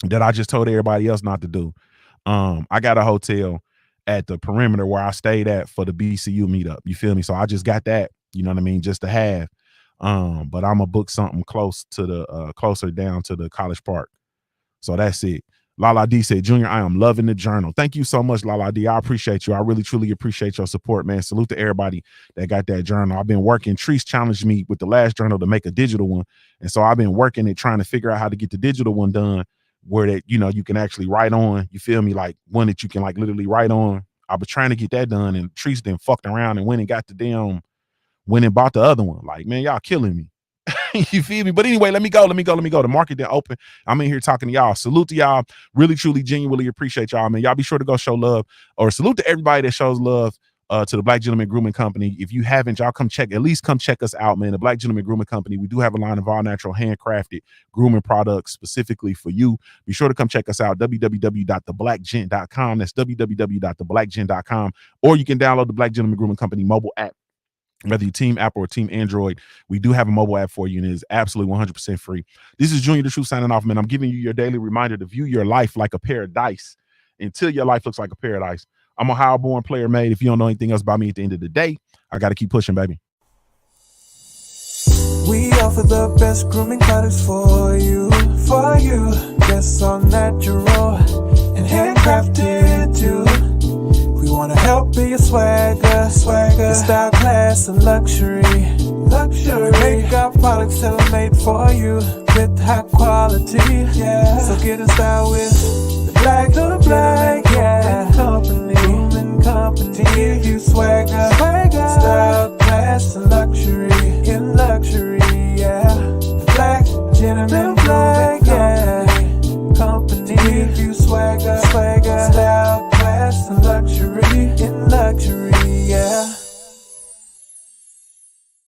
that I just told everybody else not to do. I got a hotel at the Perimeter where I stayed at for the BCU meetup. You feel me? So I just got that. You know what I mean? Just to have. But I'm gonna book something close to the closer down to the College Park. So that's it. Lala D said, Junior, I am loving the journal. Thank you so much, Lala D. I appreciate you. I really, truly appreciate your support, man. Salute to everybody that got that journal. I've been working. Treese challenged me with the last journal to make a digital one. And so I've been working and trying to figure out how to get the digital one done where that, you can actually write on. You feel me? Like one that you can like literally write on. I was trying to get that done, and Treese then fucked around and went and got the damn, went and bought the other one. Like, man, y'all killing me. You feel me? But anyway, let me go. The market didn't open. I'm in here talking to y'all. Salute to y'all. Really, truly, genuinely appreciate y'all, man. Y'all be sure to go show love, or salute to everybody that shows love to the Black Gentleman Grooming Company. If you haven't, y'all come check us out, man. The Black Gentleman Grooming Company. We do have a line of all natural handcrafted grooming products specifically for you. Be sure to come check us out. www.theblackgent.com. That's www.theblackgent.com. Or you can download the Black Gentleman Grooming Company mobile app. Whether you team Apple or team Android, we do have a mobile app for you, and it is absolutely 100% free. This is Junior the Truth signing off, man. I'm giving you your daily reminder to view your life like a paradise until your life looks like a paradise. I'm a high-born player made. If you don't know anything else about me at the end of the day, I got to keep pushing, baby. We offer the best grooming products for you. Yes, all natural and handcrafted too. We wanna help be your swagger, your style, class, and luxury. We make our products tailor-made for you with high quality. Yeah. So get in style with the Black Company. To give you swagger, style, class, and luxury. In luxury, yeah. The Black Gentleman Company. To give you swagger, style, class, and luxury. In luxury, yeah.